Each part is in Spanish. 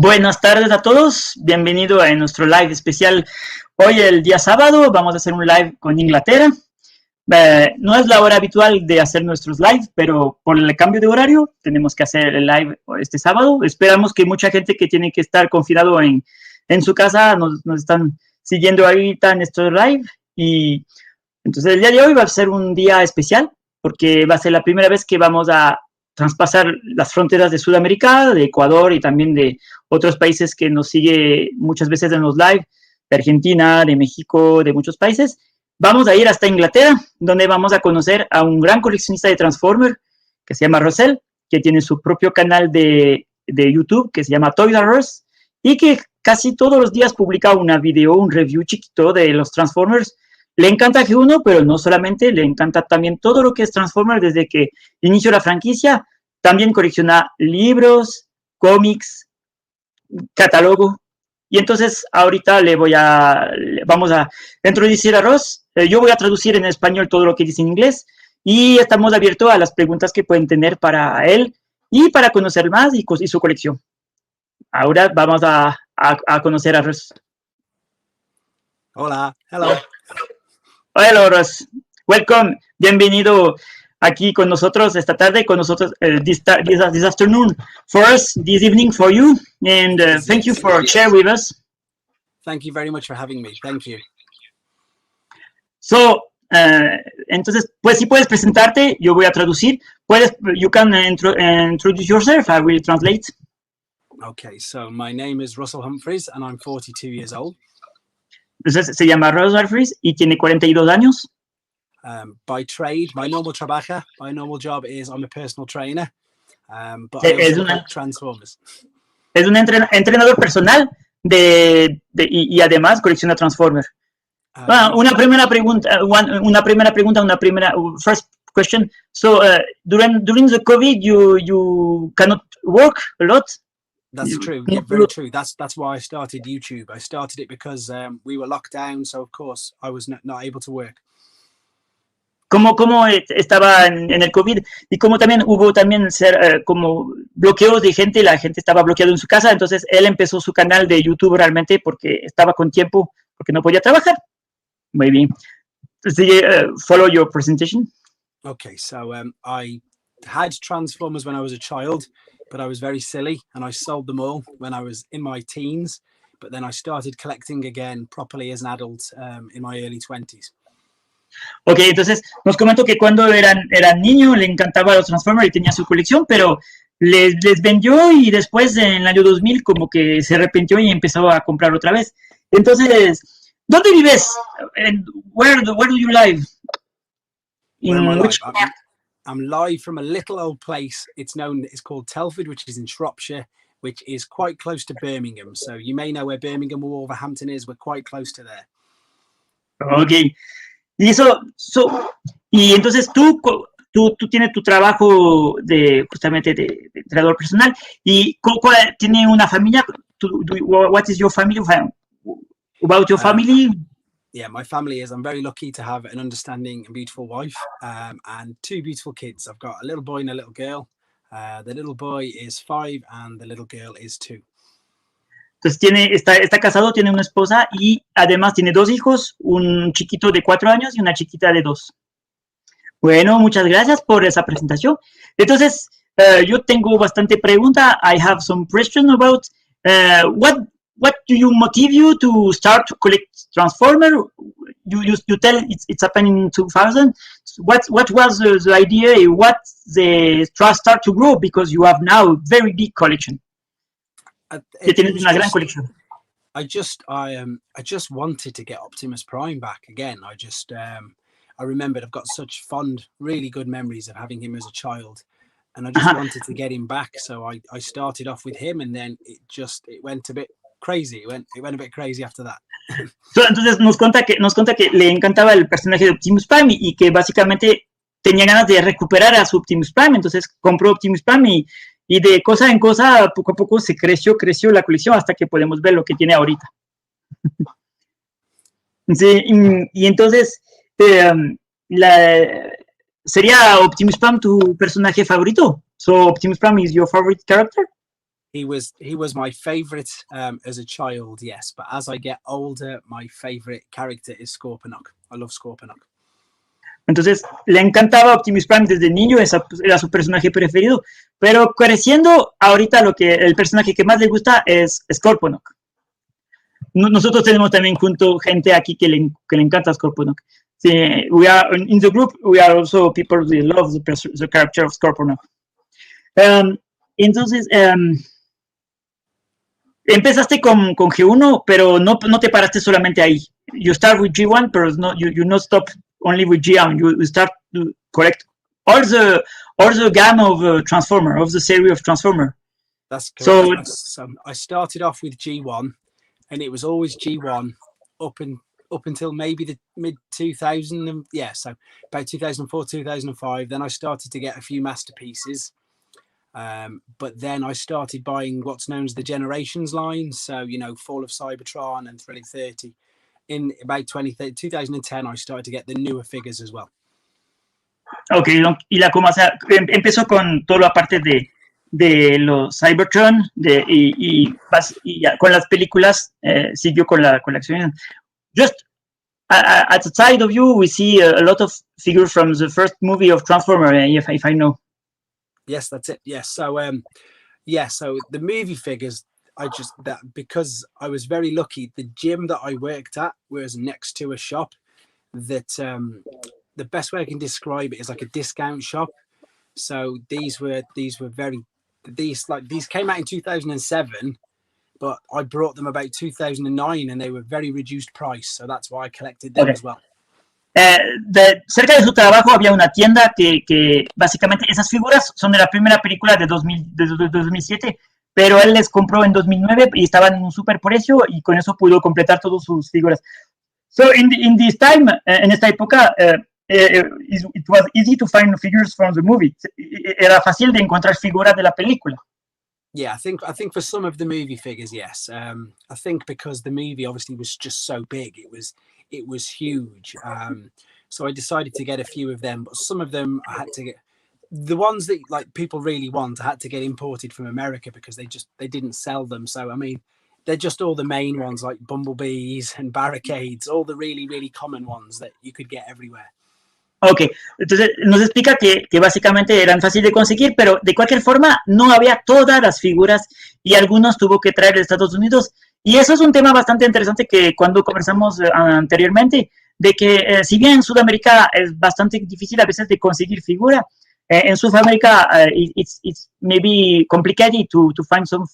Buenas tardes a todos, bienvenido a nuestro live especial. Hoy el día sábado vamos a hacer un live con Inglaterra. No es la hora habitual de hacer nuestros live, pero por el cambio de horario tenemos que hacer el live este sábado. Esperamos que mucha gente que tiene que estar confinado en su casa nos están siguiendo ahorita en nuestro live. Y entonces el día de hoy va a ser un día especial porque va a ser la primera vez que vamos a traspasar las fronteras de Sudamérica, de Ecuador y también de otros países que nos sigue muchas veces en los live, de Argentina, de México, de muchos países. Vamos a ir hasta Inglaterra, donde vamos a conocer a un gran coleccionista de Transformers que se llama Russell, que tiene su propio canal de YouTube que se llama RUSS y que casi todos los días publica un review chiquito de los Transformers. Le encanta G1, pero no solamente, le encanta también todo lo que es Transformers desde que inició la franquicia. También colecciona libros, cómics, catálogo. Y entonces ahorita vamos a introducir a Ross. Yo voy a traducir en español todo lo que dice en inglés y estamos abiertos a las preguntas que pueden tener para él y para conocer más y su colección. Ahora vamos a conocer a Ross. Hola, hello. Hola, Ross. Welcome. Bienvenido aquí con nosotros esta tarde, con nosotros this afternoon for us, this evening for you, and thank you for sharing with us. Thank you very much for having me. Thank you. So, entonces, pues si puedes presentarte, yo voy a traducir. You can introduce yourself. I will translate. Okay, so my name is Russell Humphreys and I'm 42 years old. Entonces se llama Russell Humphreys y tiene 42 años. By trade, my normal job is I'm a personal trainer, but I also collect Transformers. Es un entrenador personal y además colecciona Transformers. First question. So during the COVID, you cannot work a lot. That's true. Yeah, very true. That's why I started YouTube. I started it because we were locked down, so of course I was not able to work. Como estaba en el COVID y como también hubo como bloqueos de gente, la gente estaba bloqueada en su casa, entonces él empezó su canal de YouTube realmente porque estaba con tiempo, porque no podía trabajar. Muy bien. Follow your presentation. Okay, so I had Transformers when I was a child, but I was very silly and I sold them all when I was in my teens, but then I started collecting again properly as an adult in my early 20s. Ok, entonces nos comentó que cuando era niño le encantaba los Transformers y tenía su colección, pero les vendió y después en el año 2000 como que se arrepintió y empezó a comprar otra vez. Entonces, ¿dónde vives? Where do you live? I'm live from a little old place. It's called Telford, which is in Shropshire, which is quite close to Birmingham. So you may know where Birmingham or Wolverhampton is. We're quite close to there. Ok. Y entonces tú tienes tu trabajo justamente de entrenador personal y tiene una familia. What is your family? About your family? Yeah, my family I'm very lucky to have an understanding and beautiful wife and two beautiful kids. I've got a little boy and a little girl. The little boy is 5 and the little girl is 2. Entonces está casado, tiene una esposa y además tiene 2 hijos, un chiquito de 4 años y una chiquita de 2. Bueno, muchas gracias por esa presentación. Entonces, yo tengo bastante pregunta. I have some question about what do you motive you to start to collect Transformer? You tell it's happened in 2000. What was the idea? What the start to grow because you have now a very big collection. Tienes una gran colección. I just wanted to get Optimus Prime back again. I remembered I've got such fond, really good memories of having him as a child, and I just wanted to get him back. So I started off with him, and then it went a bit crazy. It went a bit crazy after that. Entonces nos cuenta que le encantaba el personaje de Optimus Prime y que básicamente tenía ganas de recuperar a su Optimus Prime. Entonces compró Optimus Prime y de cosa en cosa, poco a poco se creció la colección hasta que podemos ver lo que tiene ahorita. Sí, y entonces, ¿sería Optimus Prime tu personaje favorito? So Optimus Prime is your favorite character? he was my favorite as a child, yes. But as I get older, my favorite character is Scorponok. I love Scorponok. Entonces, le encantaba Optimus Prime desde niño, era su personaje preferido, pero creciendo, ahorita el personaje que más le gusta es Scorponok. Nosotros tenemos también junto gente aquí que le encanta Scorponok. Sí, in the group, we are also people who love the character of Scorponok. Entonces, empezaste con G1, pero no te paraste solamente ahí. You start with G1, pero you not stop only with G1. You start to collect all the gamma of Transformer, of the series of Transformer. That's correct. So I started off with G1, and it was always G1 up until maybe the mid 2000, so about 2004, 2005. Then I started to get a few masterpieces. But then I started buying what's known as the Generations line. So, Fall of Cybertron and Thrilling 30. In about 2010, I started to get the newer figures as well. Ok, empezó con toda la parte de los Cybertron y con las películas siguió con la colección. Just at the side of you, we see a lot of figures from the first movie of Transformer, if I know. Yes, that's it. Yes. So, so the movie figures, because I was very lucky, the gym that I worked at was next to a shop that, the best way I can describe it is like a discount shop. So these came out in 2007, but I brought them about 2009 and they were very reduced price. So that's why I collected them as well. Cerca de su trabajo había una tienda que básicamente esas figuras son de la primera película de 2007, pero él les compró en 2009 y estaban en un super precio y con eso pudo completar todas sus figuras. So in this time, en esta época, it was easy to find figures from the movie. Era fácil de encontrar figuras de la película. Yeah, I think for some of the movie figures, yes. I think because the movie obviously was just so big, it was huge. So I decided to get a few of them, but some of them I had to get. The ones that like people really want, I had to get imported from America because they didn't sell them. So I mean, they're just all the main ones like bumblebees and barricades, all the really, really common ones that you could get everywhere. Ok, entonces nos explica que básicamente eran fáciles de conseguir, pero de cualquier forma no había todas las figuras y algunos tuvo que traer de Estados Unidos. Y eso es un tema bastante interesante que cuando conversamos anteriormente, de que si bien en Sudamérica es bastante difícil a veces de conseguir figura, en Sudamérica it's maybe complicated to find some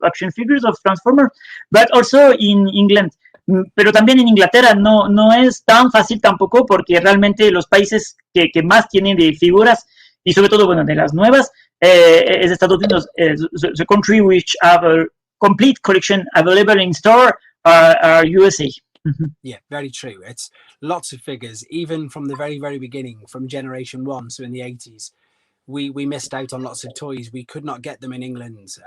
action figures of Transformers, but also in England. Pero también en Inglaterra no es tan fácil tampoco porque realmente los países que más tienen de figuras y sobre todo, bueno, de las nuevas, es Estados Unidos. The country which have a complete collection available in store are USA. Yeah, very true. It's lots of figures, even from the very, very beginning, from Generation 1, so in the 80s. We missed out on lots of toys. We could not get them in England.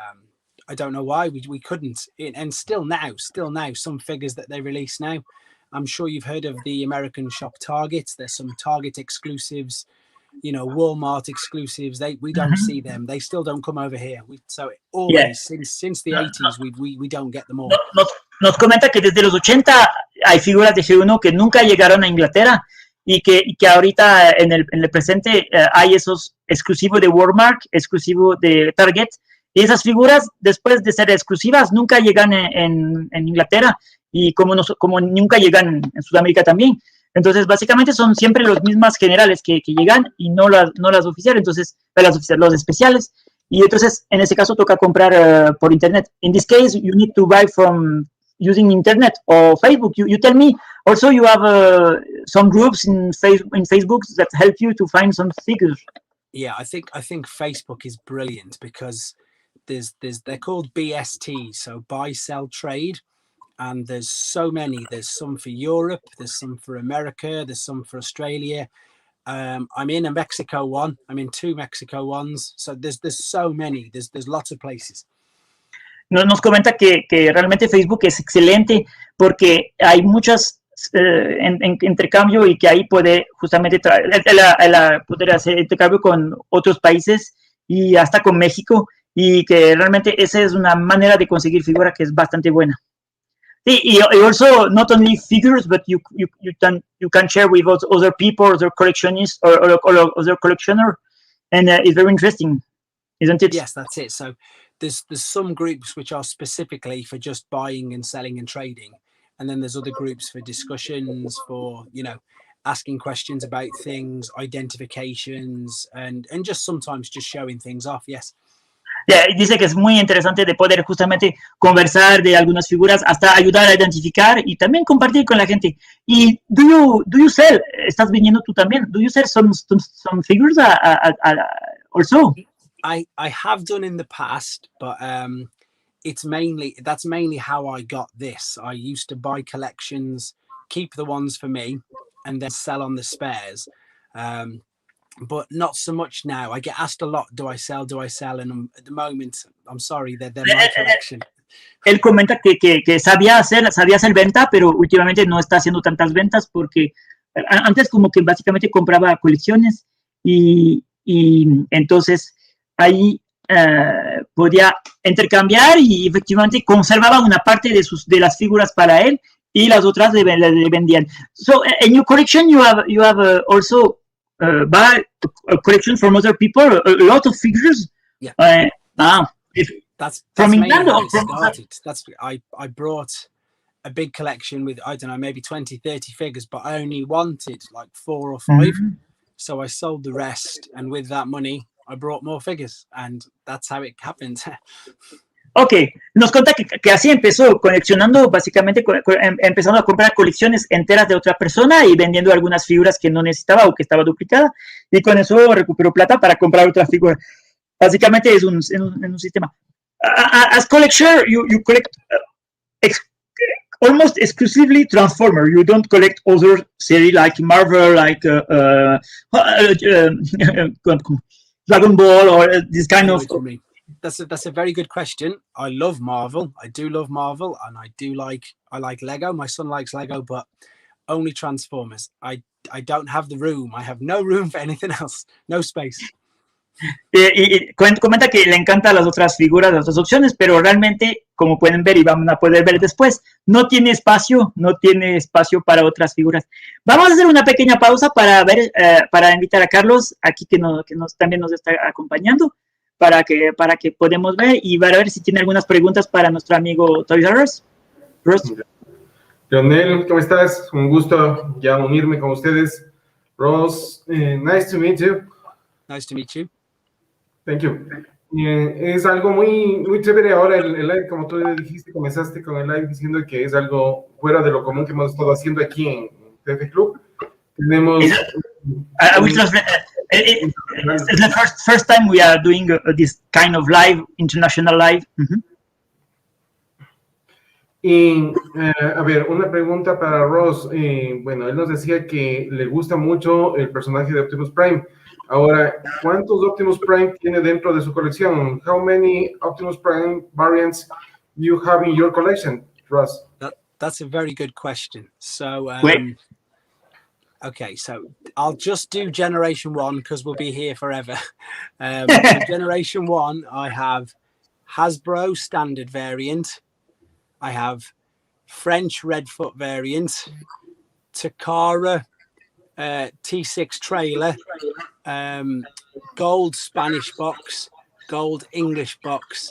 I don't know why we couldn't. And still now, some figures that they release now. I'm sure you've heard of the American shop Target. There's some Target exclusives, Walmart exclusives. We don't see them. They still don't come over here. Since the 80s, we don't get them all. Nos comenta que desde los 80 hay figuras de G1 que nunca llegaron a Inglaterra y que ahorita en el presente hay esos exclusivos de Walmart, exclusivos de Target. Y esas figuras, después de ser exclusivas, nunca llegan en Inglaterra y como nunca llegan en Sudamérica también. Entonces, básicamente son siempre los mismas generales que llegan y no las oficiales, entonces, los especiales. Y entonces, en ese caso, toca comprar por internet. In this case, you need to buy from using internet or Facebook. You tell me. Also, you have some groups in Facebook that help you to find some figures. Yeah, I think Facebook is brilliant because they're called BST, so buy, sell, trade, and there's so many. There's some for Europe, there's some for America, there's some for Australia. I'm in a Mexico one, I'm in 2 Mexico ones, so there's so many. There's lots of places. Nos comenta que realmente Facebook es excelente porque hay muchas en intercambio y que ahí puede justamente poder hacer intercambio con otros países y hasta con México. y que realmente esa es una manera de conseguir figura que es bastante buena. Sí, y also not only figures, but you can share with other people, other collectionists, or other collectioner, and it's very interesting, isn't it? Yes, that's it. So there's some groups which are specifically for just buying and selling and trading, and then there's other groups for discussions, for asking questions about things, identifications, and just sometimes just showing things off. Yes. Yeah, dice que es muy interesante de poder justamente conversar de algunas figuras, hasta ayudar a identificar y también compartir con la gente. Y do you sell? ¿Estás vendiendo tú también? Do you sell some figures also? I have done in the past, but that's mainly how I got this. I used to buy collections, keep the ones for me, and then sell on the spares. But not so much now. I get asked a lot, do I sell? And at the moment, I'm sorry, they're my collection. Él comenta que sabía hacer venta, pero últimamente no está haciendo tantas ventas porque antes como que básicamente compraba colecciones y entonces ahí podía intercambiar y efectivamente conservaba una parte de las figuras para él y las otras le vendían. So in your collection you have also buy a collection from other people, a lot of figures. Yeah. That's from England or from I brought a big collection with, I don't know, maybe 20, 30 figures, but I only wanted like 4 or 5. Mm-hmm. So I sold the rest, and with that money I brought more figures, and that's how it happened. Ok, nos cuenta que así empezó, coleccionando, básicamente empezando a comprar colecciones enteras de otra persona y vendiendo algunas figuras que no necesitaba o que estaba duplicada, y con eso recuperó plata para comprar otras figuras. Básicamente es un sistema. As collector, you collect almost exclusively Transformers. You don't collect other series like Marvel, like Dragon Ball, or this kind of... That's a very good question. I love Marvel. I do love Marvel, and I like Lego. My son likes Lego, but only Transformers. I don't have the room. I have no room for anything else. No space. Y comenta que le encantan las otras figuras, las otras opciones, pero realmente, como pueden ver y van a poder ver después, no tiene espacio para otras figuras. Vamos a hacer una pequeña pausa para invitar a Carlos aquí también nos está acompañando. Para que podamos ver y para ver si tiene algunas preguntas para nuestro amigo Toys R Us. Russ. Leonel, ¿cómo estás? Un gusto ya unirme con ustedes. Ross, nice to meet you. Nice to meet you. Thank you. Es algo muy chévere ahora el live, como tú dijiste, comenzaste con el live diciendo que es algo fuera de lo común que hemos estado haciendo aquí en TF Club. Tenemos... It's the first time we are doing this kind of live, international live. Mm-hmm. Y, a ver, una pregunta para Ross. Bueno, él nos decía que le gusta mucho el personaje de Optimus Prime. Ahora, ¿cuántos Optimus Prime tiene dentro de su colección? How many Optimus Prime variants you have in your collection, Ross? That's a very good question. So, okay, so I'll just do Generation 1 because we'll be here forever. So Generation 1, I have Hasbro standard variant. I have French Redfoot variant. Takara T6 trailer. Gold Spanish box. Gold English box.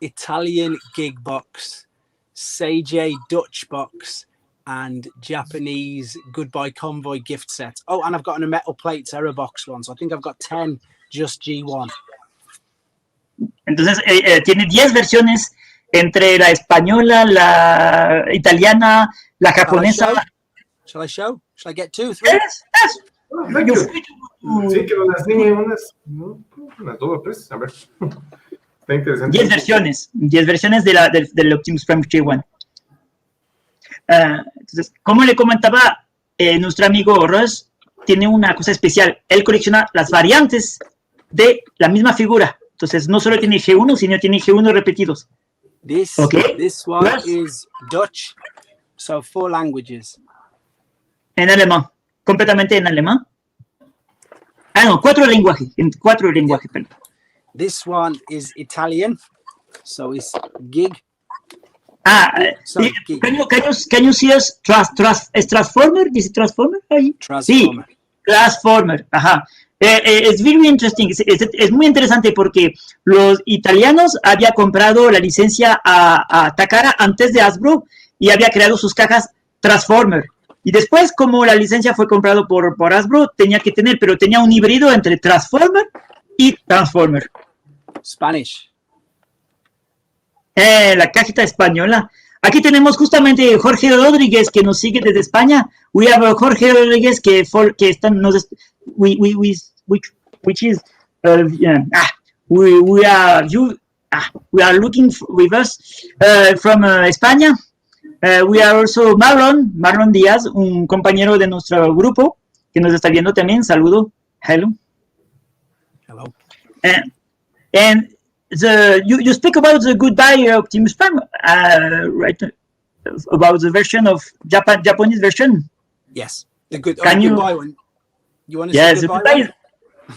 Italian gig box. Seijei Dutch box. And Japanese Goodbye Convoy gift set. Oh, and I've got a metal plate Terror box one. So I think I've got 10 just G1. Entonces, tiene 10 versiones entre la española, la italiana, la japonesa. Shall I show? Shall I get 2, 3? Yes. Sí, que nos enseñe unas 2 o 3. A ver. Está interesante. 10 versiones del Optimus Prime J1. Entonces, como le comentaba nuestro amigo Russ, tiene una cosa especial. Él colecciona las variantes de la misma figura. Entonces, no solo tiene G1, sino tiene G1 repetidos. This one is Dutch, so 4 languages. En alemán, completamente en alemán. No, 4 lenguajes, perdón. This one is Italian, so it's gig. Gig. Can you see us? ¿Es Transformer? ¿Dice Transformer ahí? Transformer. Sí, Transformer, ajá. Es very interesting, es muy interesante porque los italianos habían comprado la licencia a Takara antes de Hasbro y había creado sus cajas Transformer. Y después, como la licencia fue comprado por Hasbro, tenía un híbrido entre Transformer y Transformer. Spanish. La cajita española. Aquí tenemos justamente Jorge Rodríguez que nos sigue desde España. We have Jorge Rodríguez que están which is we are looking with us from España. We are also Marlon Díaz, un compañero de nuestro grupo que nos está viendo también. Saludo. Hello. And you speak about the Goodbye Optimus Prime, right? About the version of Japanese version. Yes, the Goodbye one. You want to say Goodbye one?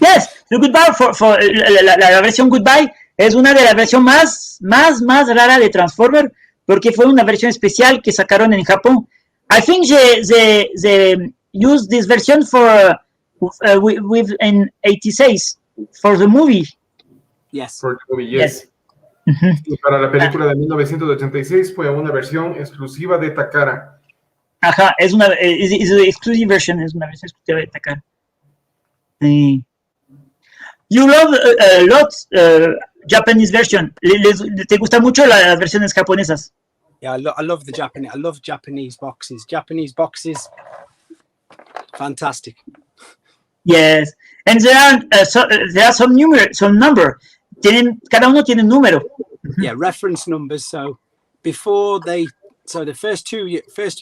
Yes, the Goodbye for la versión Goodbye es una de las versiones más rara de Transformer porque fue una versión especial que sacaron en Japón. I think they used this version for in 86 for the movie. Yes. For the movie, yes. Y para la película de 1986 fue una versión exclusiva de Takara. Ajá, es una exclusive version, es una versión exclusiva de Takara. You love lots Japanese version. ¿Te gusta mucho las versiones japonesas? Yeah, I love the Japanese. I love Japanese boxes. Japanese boxes, fantastic. Yes, and there are some number. Cada uno tiene un número. Yeah, reference numbers. So the first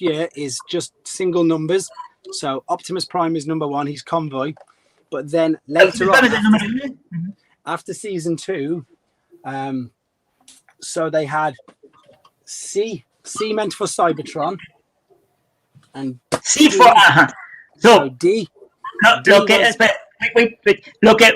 year is just single numbers. So Optimus Prime is number 1. He's Convoy. But then later on, after season 2, so they had C meant for Cybertron, and C for so D. Wait. Lo que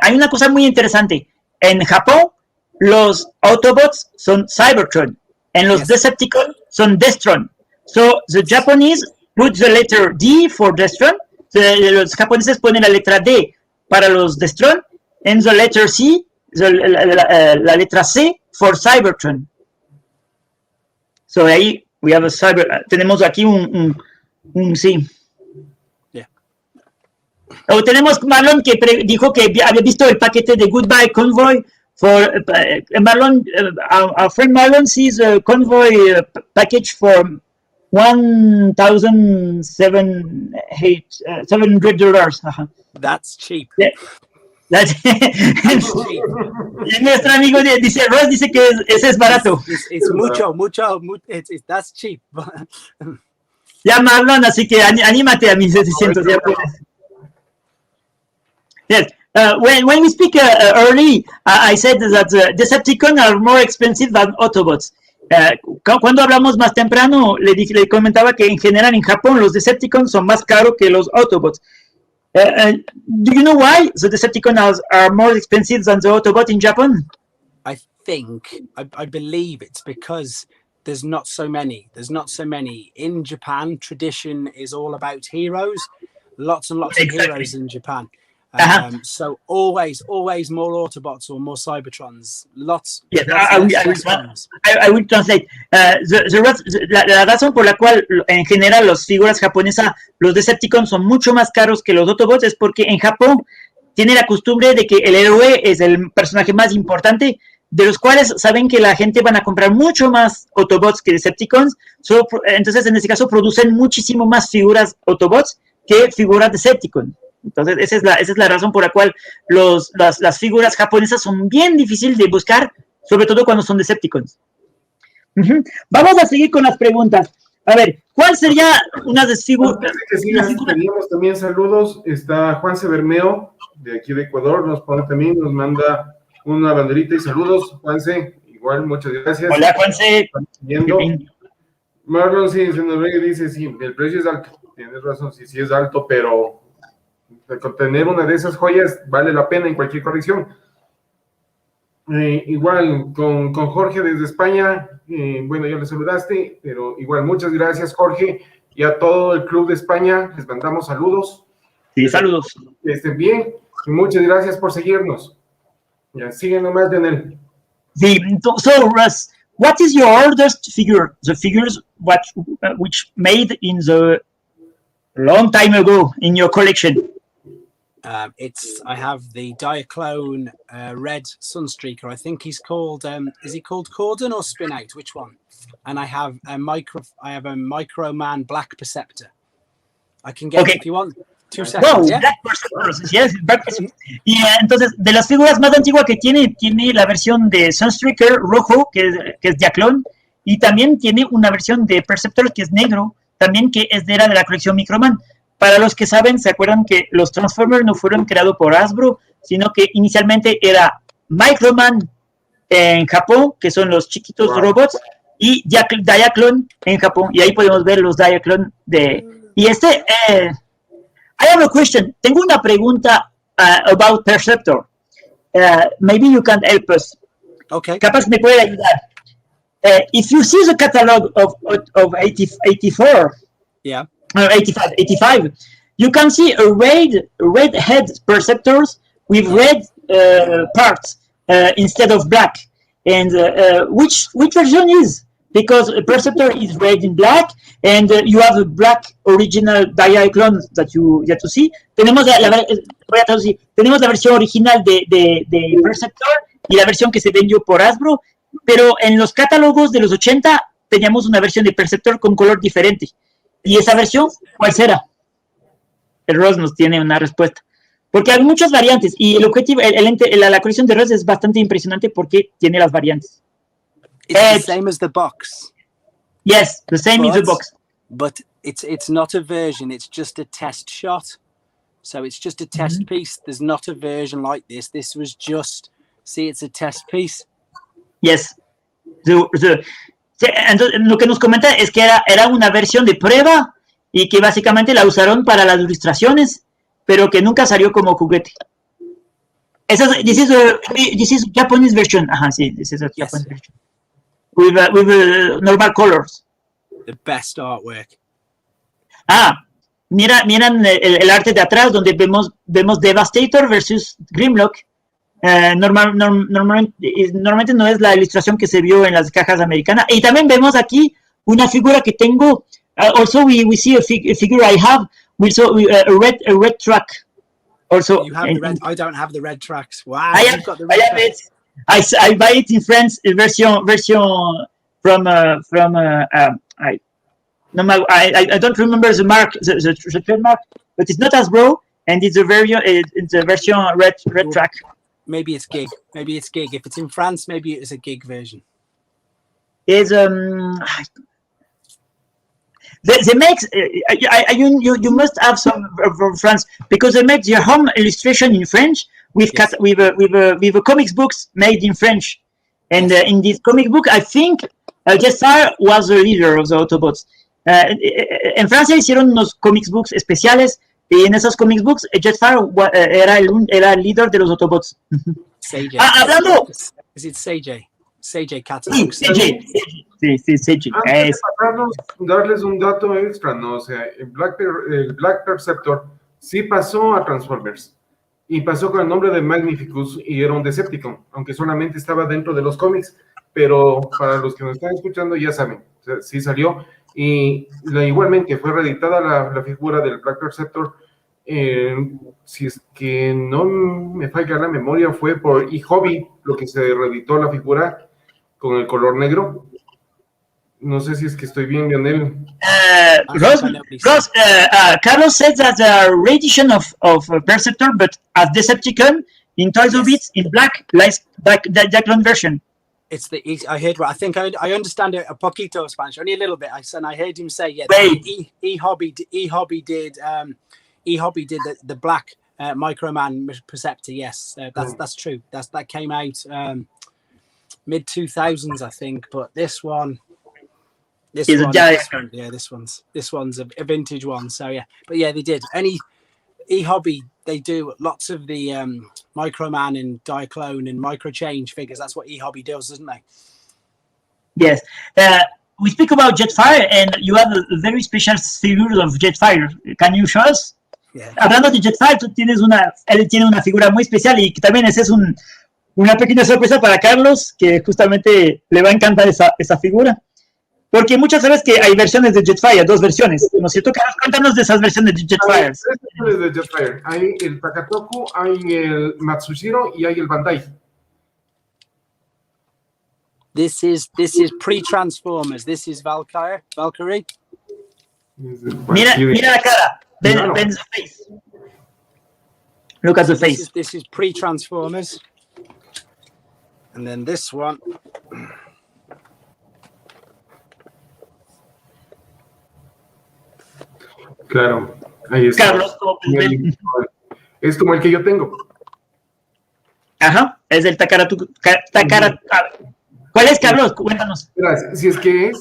hay una cosa muy interesante. En Japón, los Autobots son Cybertron, and los Decepticons son Destron. So the Japanese put the letter D for Destron. Los japoneses ponen la letra D para los Destron, and the letter C, la letra C for Cybertron. So ahí we have tenemos aquí un C. O tenemos Marlon que dijo que había visto el paquete de Goodbye Convoy. Marlon, our friend Marlon sees a convoy package for $1,700. That's cheap. Yeah. That's cheap. Y nuestro amigo dice, Ross dice que ese es barato. It's mucho. That's cheap. Ya Marlon, así que anímate a 1,700. Ya puedes. Yes. When we speak early, I said that Decepticons are more expensive than Autobots. Cuando hablamos más temprano, le comentaba que en general en Japón los Decepticons son más caros que los Autobots. Do you know why the Decepticons are more expensive than the Autobot in Japan? I believe it's because there's not so many. In Japan, tradition is all about heroes. Lots and lots of heroes in Japan. So always more Autobots or more Cybertrons. Lots. Yes, I will translate. La razón por la cual en general las figuras japonesas, los Decepticons son mucho más caros que los Autobots es porque en Japón tiene la costumbre de que el héroe es el personaje más importante, de los cuales saben que la gente van a comprar mucho más Autobots que Decepticons. Entonces en este caso producen muchísimo más figuras Autobots que figuras Decepticons. Entonces esa es la razón por la cual las figuras japonesas son bien difíciles de buscar, sobre todo cuando son Decepticons. Vamos a seguir con las preguntas. A ver, ¿cuál sería una de las figuras? Teníamos también saludos. Está Juan Bermeo, de aquí de Ecuador, nos manda una banderita y saludos. Juanse, igual, muchas gracias. Hola, Juanse. Marlon, sí, se nos ve y dice, sí, el precio es alto. Tienes razón, sí es alto, pero Tener una de esas joyas vale la pena en cualquier colección. Igual con Jorge desde España, bueno, ya le saludaste, pero igual muchas gracias, Jorge, y a todo el club de España les mandamos saludos. Sí, saludos. Que estén bien y muchas gracias por seguirnos. Ya, sigue nomás, Daniel. Sí, so Russ, what is your oldest figure? The figures which made in the long time ago in your collection? I have the Diaclone red Sunstreaker. I think he's called. Is he called Cordon or Spin Out? Which one? And I have a Microman Black Perceptor. I can get it if you want. 2 seconds. Wow, Yeah? Black Perceptors, yes, Black Perceptors. Y entonces, de las figuras más antiguas que tiene la versión de Sunstreaker rojo, que es Diaclone, y también tiene una versión de Perceptor que es negro, también que era de la colección Microman. Para los que saben, se acuerdan que los Transformers no fueron creados por Hasbro, sino que inicialmente era Microman en Japón, que son los chiquitos robots, y Diaclone en Japón, y ahí podemos ver los Diaclone de... Y I have a question. Tengo una pregunta about Perceptor. Maybe you can help us. Okay. Capaz me puede ayudar. If you see the catalog of 84, yeah, 85, you can see a red head Perceptors with red parts instead of black. And which version is? Because Perceptor is red and black, and you have a black original Diaclone that you see. Tenemos tenemos la versión original de Perceptor y la versión que se vendió por Hasbro, pero en los catálogos de los 80 teníamos una versión de Perceptor con color diferente. ¿Y esa versión cuál será? El RUSS nos tiene una respuesta. Porque hay muchas variantes, y el objetivo, la colección de RUSS es bastante impresionante porque tiene las variantes. It's the same as the box. Yes, the same as the box. But it's not a version, it's just a test shot. So it's just a test piece. There's not a version like this. This was just, see, it's a test piece. Yes. Entonces, lo que nos comenta es que era una versión de prueba y que básicamente la usaron para las ilustraciones, pero que nunca salió como juguete. This is Japanese version. Sí, this is a Japanese version. With normal colors. The best artwork. Miran el arte de atrás donde vemos Devastator versus Grimlock. Normalmente no es la ilustración que se vio en las cajas americanas. Y también vemos aquí una figura que tengo. Also, we see a figure I have. We saw a red truck. Also, you have the red. I don't have the red tracks. Wow, I have it. I buy it in France. Version from I don't remember the mark, the trademark, but it's not Hasbro, and it's a version red track. Maybe it's Gig. If it's in France, maybe it's a Gig version. It's they make you must have some from France because they make their home illustration in French with comics books made in French, and in this comic book I think Jetfire was the leader of the Autobots. En Francia hicieron unos comics books especiales y en esos comics books Jetfire era el líder de los Autobots. Hablando. Is it CJ? CJ Catalog. Sí, CJ. Antes de pasarnos, darles un dato extra, ¿no? O sea, el Black Perceptor sí pasó a Transformers y pasó con el nombre de Magnificus y era un Decepticon, aunque solamente estaba dentro de los cómics, pero para los que nos están escuchando ya saben, o sea, sí salió y igualmente fue reeditada la figura del Black Perceptor. Si es que no me falla la memoria, fue por eHobby lo que se reeditó la figura con el color negro. No sé si es que estoy bien, Lionel. Carlos said that the reedition of Perceptor, but as Decepticon in Toys of It in black, like the Diaclone version. I understand a poquito of Spanish, only a little bit. I heard him say, eHobby did the black Microman Perceptor. Yes, that's true. That came out mid 2000s, I think. But this one's a vintage one. So yeah, but yeah, they did. eHobby, they do lots of the Microman and Diaclone and Microchange figures. That's what eHobby does, doesn't they? Yes. We speak about Jetfire, and you have a very special figure of Jetfire. Can you show us? Yeah. Hablando de Jetfire, él tiene una figura muy especial y que también esa es una pequeña sorpresa para Carlos, que justamente le va a encantar esa figura. Porque muchas veces que hay versiones de Jetfire, 2 versiones, ¿no es cierto, Carlos? Cuéntanos de esas versiones de Jetfire. Hay 3 versiones de Jetfire. Hay el Takatoku, hay el Matsushiro y hay el Bandai. This is pre-Transformers. This is Valkyrie. Mira la cara. Ben's face. Look at the face. This is pre-Transformers. And then this one. Claro, ahí está. Carlos, es como el que yo tengo. Ajá, es el Takara. ¿Cuál es, Carlos? Cuéntanos. Si es que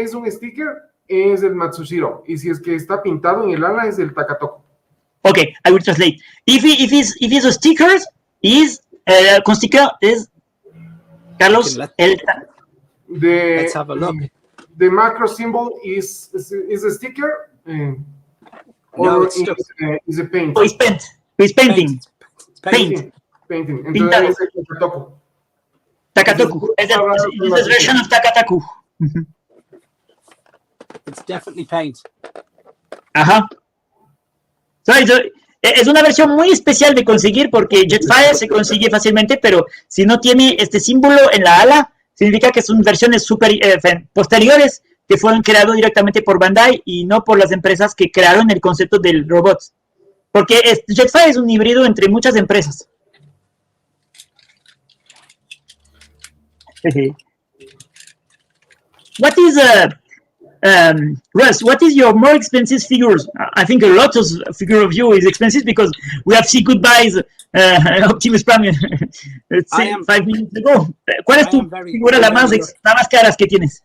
es un sticker, es el Matsushiro. Y si es que está pintado en el ala, es el Takatoku. Okay, I will translate. If it's a sticker, con sticker is Carlos. Let's have a look. The macro symbol is a sticker. No, is a paint. Oh, it's paint. It's painting. Painting. Entonces es el Takatoku. Takatoku. It's a version of Takataku. It's definitely paint. Ajá. So, es una versión muy especial de conseguir porque Jetfire se consigue fácilmente, pero si no tiene este símbolo en la ala, significa que son versiones posteriores que fueron creadas directamente por Bandai y no por las empresas que crearon el concepto del robot. Porque Jetfire es un híbrido entre muchas empresas. What is Russ, what is your more expensive figures? I think a lot of figure of you is expensive because we have seen goodbyes Optimus Prime 5 minutes ago. ¿Cuál es tu figura la más caras que tienes?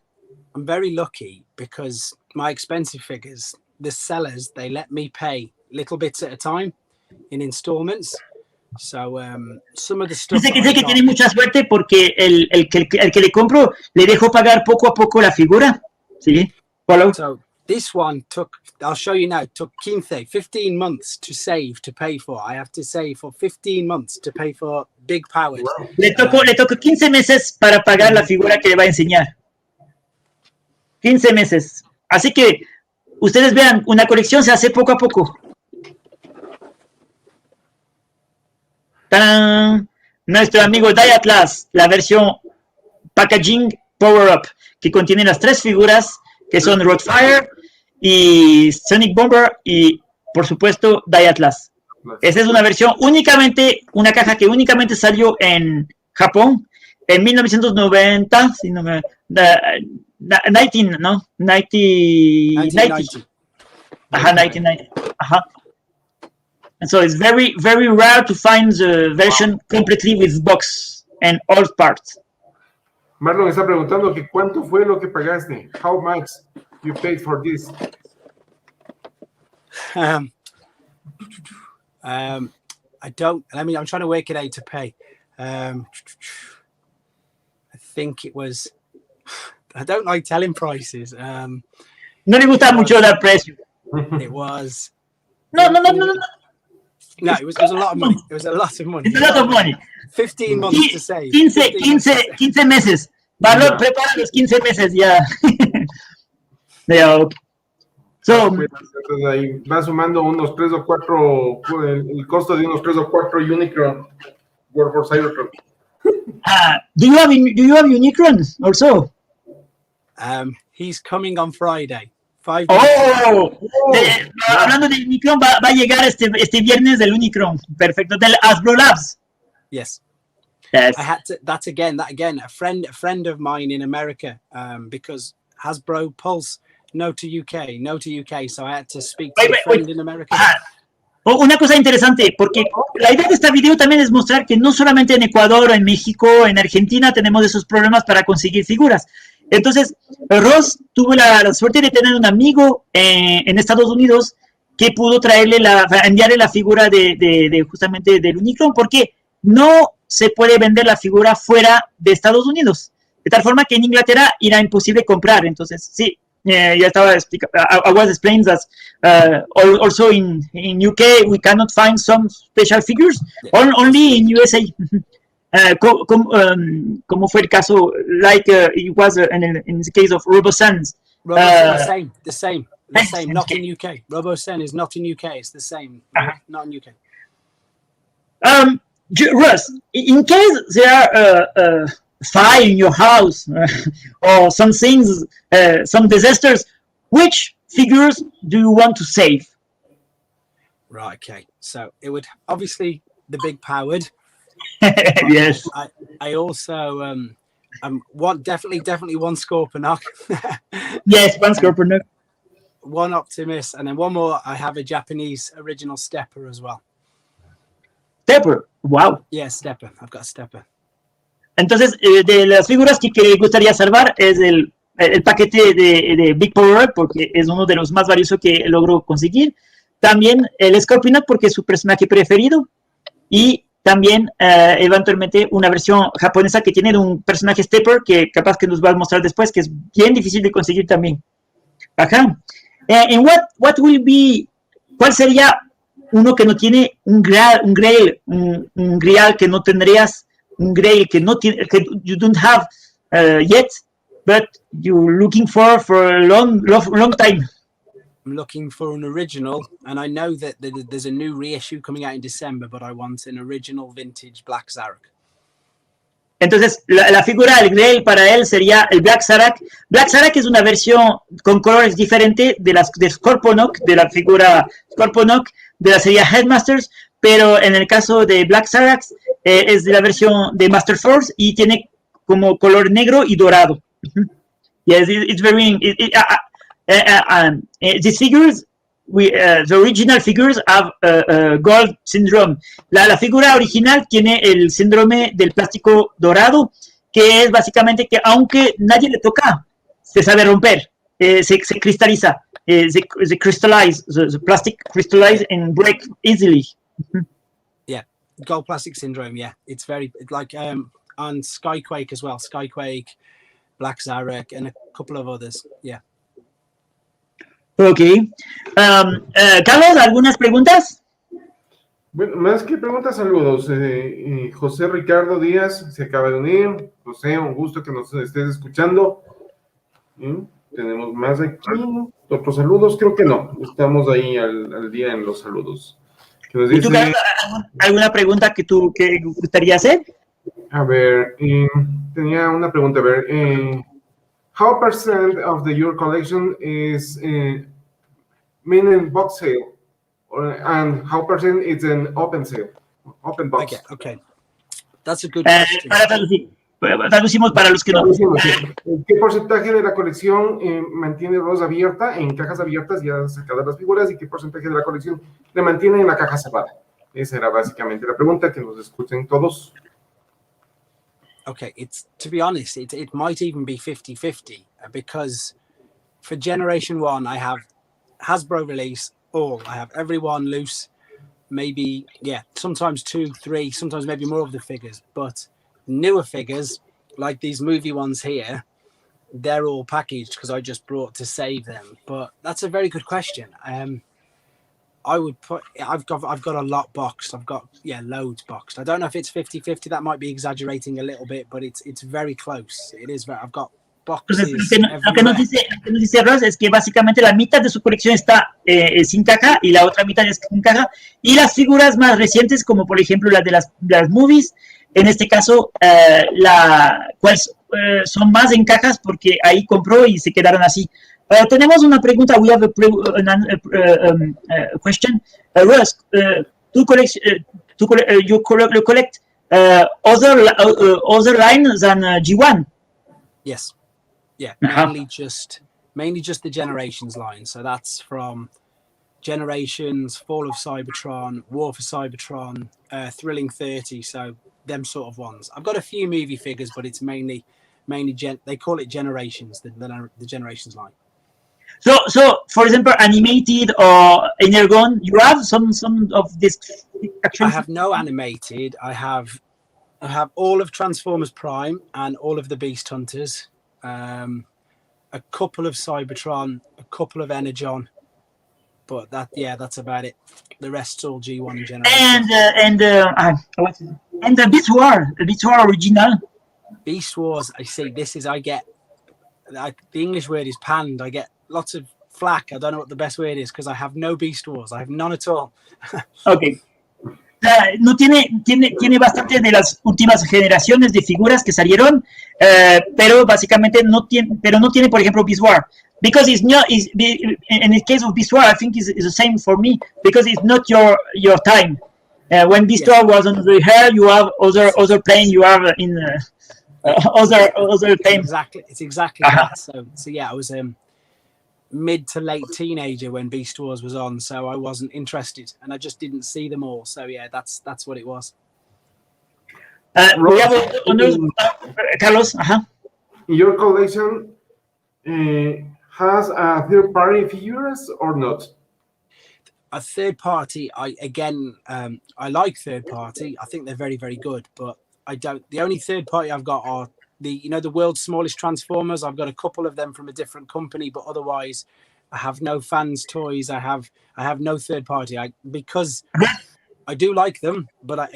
I'm very lucky because my expensive figures, the sellers, they let me pay little bits at a time in installments. So some of the stuff. Dice que tiene mucha suerte porque el que le compro le dejo pagar poco a poco la figura. ¿Sí? Follow. So this one I'll show you now, took 15 months to save, to pay for. I have to save for 15 months to pay for big powers. Wow. Le tocó 15 meses para pagar la figura que le va a enseñar. 15 meses. Así que ustedes vean, una colección se hace poco a poco. ¡Tarán! Nuestro amigo Diatlas, la versión Packaging Power Up, que contiene las 3 figuras que son Roadfire y Sonic Bomber y, por supuesto, Diatlas. Esa es una versión una caja que únicamente salió en Japón en 1990, si no me... 1990. Ajá, 1990. Ajá. And so it's very, very rare to find the version completely with box and all parts. Marlon está preguntando que cuánto fue lo que pagaste. How much you paid for this? I don't. I'm trying to work it out to pay. I think it was. I don't like telling prices. No le gusta mucho dar precio. It was. No. No, it was a lot of money. It was a lot of money. It's a lot of money. 15 months to save. 15 meses. Marlon, prepara los 15 meses ya. Okay. So, ahí va sumando unos 3 o 4, el costo de unos 3 o 4 Unicron War for Cybertron. Do you have Unicrons also? He's coming on Friday. 5 hablando de Unicron, va a llegar este viernes del Unicron. Perfecto, del Hasbro Labs. Yes. Yes. I had to. That again. A friend of mine in America. Because Hasbro Pulse, no to UK. So I had to speak to a friend in America. Una cosa interesante, porque la idea de este video también es mostrar que no solamente en Ecuador, en México, en Argentina tenemos esos problemas para conseguir figuras. Entonces, Ross tuvo la suerte de tener un amigo en Estados Unidos que pudo enviarle la figura de justamente del Unicron, porque no se puede vender la figura fuera de Estados Unidos. De tal forma que en Inglaterra era imposible comprar. Entonces, sí, ya estaba explicando. I was explaining that also in UK we cannot find some special figures, only in USA. Como fue el caso, like it was in the case of RoboSuns. The same. Not in UK. RoboSun is not in UK. It's the same. Not in UK. Russ, in case there are fire in your house or some things, some disasters, which figures do you want to save? Right. Okay. So it would obviously the big powered. Yes. I also definitely one Scorponok. Yes, one Scorponok. One Optimus, and then one more. I have a Japanese original Stepper as well. Stepper, wow. Yeah, Stepper. I've got a Stepper. Entonces, de las figuras que gustaría salvar es el paquete de Big Power, porque es uno de los más valiosos que logró conseguir. También el Scorponok, porque es su personaje preferido. Y también, eventualmente, una versión japonesa que tiene de un personaje Stepper, que capaz que nos va a mostrar después, que es bien difícil de conseguir también. Ajá. And what will be, ¿cuál sería uno que no tiene un grail que no tendrías, un grail que no tiene, que you don't have yet, but you're looking for a long time? I'm looking for an original, and I know that there's a new reissue coming out in December, but I want an original vintage Black Zarak. Entonces, la figura del Grail para él sería el Black Zarak. Black Zarak es una versión con colores diferentes de Scorponok, de la figura Scorponok, de la serie Headmasters, pero en el caso de Black Zarak es de la versión de Master Force y tiene como color negro y dorado. Yes, it's very... these figures... the original figures have gold syndrome. La figura original tiene el síndrome del plástico dorado, que es básicamente que aunque nadie le toca, se sabe romper, se cristaliza, se crystallize, the plastic crystallize and break easily. Yeah, gold plastic syndrome. Yeah, it's very like on Skyquake as well. Skyquake, Black Zarak, and a couple of others. Yeah. Ok. Carlos, ¿algunas preguntas? Bueno, más que preguntas, saludos. José Ricardo Díaz se acaba de unir. José, un gusto que nos estés escuchando. Tenemos más aquí. Otros saludos, creo que no. Estamos ahí al día en los saludos. Que nos dice, ¿Y tú, Carlos, alguna pregunta que gustaría hacer? A ver, tenía una pregunta. A ver, how percent of your collection is in box sale, and how percent is an open sale, open box? Okay. That's a good question. Traducimos para los que no. ¿Qué porcentaje de la colección mantiene RUSS abierta, en cajas abiertas, ya sacadas las figuras, y qué porcentaje de la colección le mantiene en la caja cerrada? Esa era básicamente la pregunta, que nos escuchen todos. Okay, to be honest, it might even be 50-50, because for Generation 1, I have Hasbro release, all. I have everyone loose, maybe, sometimes 2, 3, sometimes maybe more of the figures. But newer figures, like these movie ones here, they're all packaged because I just brought to save them. But that's a very good question. I would put, I've got a lot boxed. I've got, loads boxed. I don't know if it's 50-50. That might be exaggerating a little bit, but it's very close. It is. I've got boxes. Entonces, lo que nos dice RUSS es que básicamente la mitad de su colección está sin caja y la otra mitad es con caja. Y las figuras más recientes, como por ejemplo las de las movies, en este caso, son más en cajas porque ahí compró y se quedaron así. Tenemos una pregunta. We have a question. RUSS, you collect other lines than G1? Yes. Yeah, mainly just the Generations line. So that's from Generations, Fall of Cybertron, War for Cybertron, Thrilling 30. So them sort of ones. I've got a few movie figures, but it's mainly they call it Generations, the Generations line. So, for example, animated or energon, you have some of this. I have no animated. I have all of Transformers Prime and all of the Beast Hunters, a couple of Cybertron, a couple of Energon, but that's about it. The rest's all G1 generation. And the Beast War original. Beast Wars. I see. The English word is panned. I get lots of flack. I don't know what the best word is because I have no Beast Wars. I have none at all. Okay. No tiene bastante de las últimas generaciones de figuras que salieron, pero básicamente no tiene, por ejemplo, Beast War. Because it's not, in the case of Beast War, I think it's the same for me, because it's not your time. When Beast War was on the air, you have other plane, you have in other time. It's exactly that. So yeah, I was mid to late teenager when Beast Wars was on, so I wasn't interested, and I just didn't see them all. So yeah, that's what it was. We have Carlos. Your collection has third-party figures or not? A third party, I like third party. I think they're very, very good, but I don't. The only third party I've got are the world's smallest Transformers. I've got a couple of them from a different company, but otherwise, I have no fans toys. I have no third party. Because I do like them, but I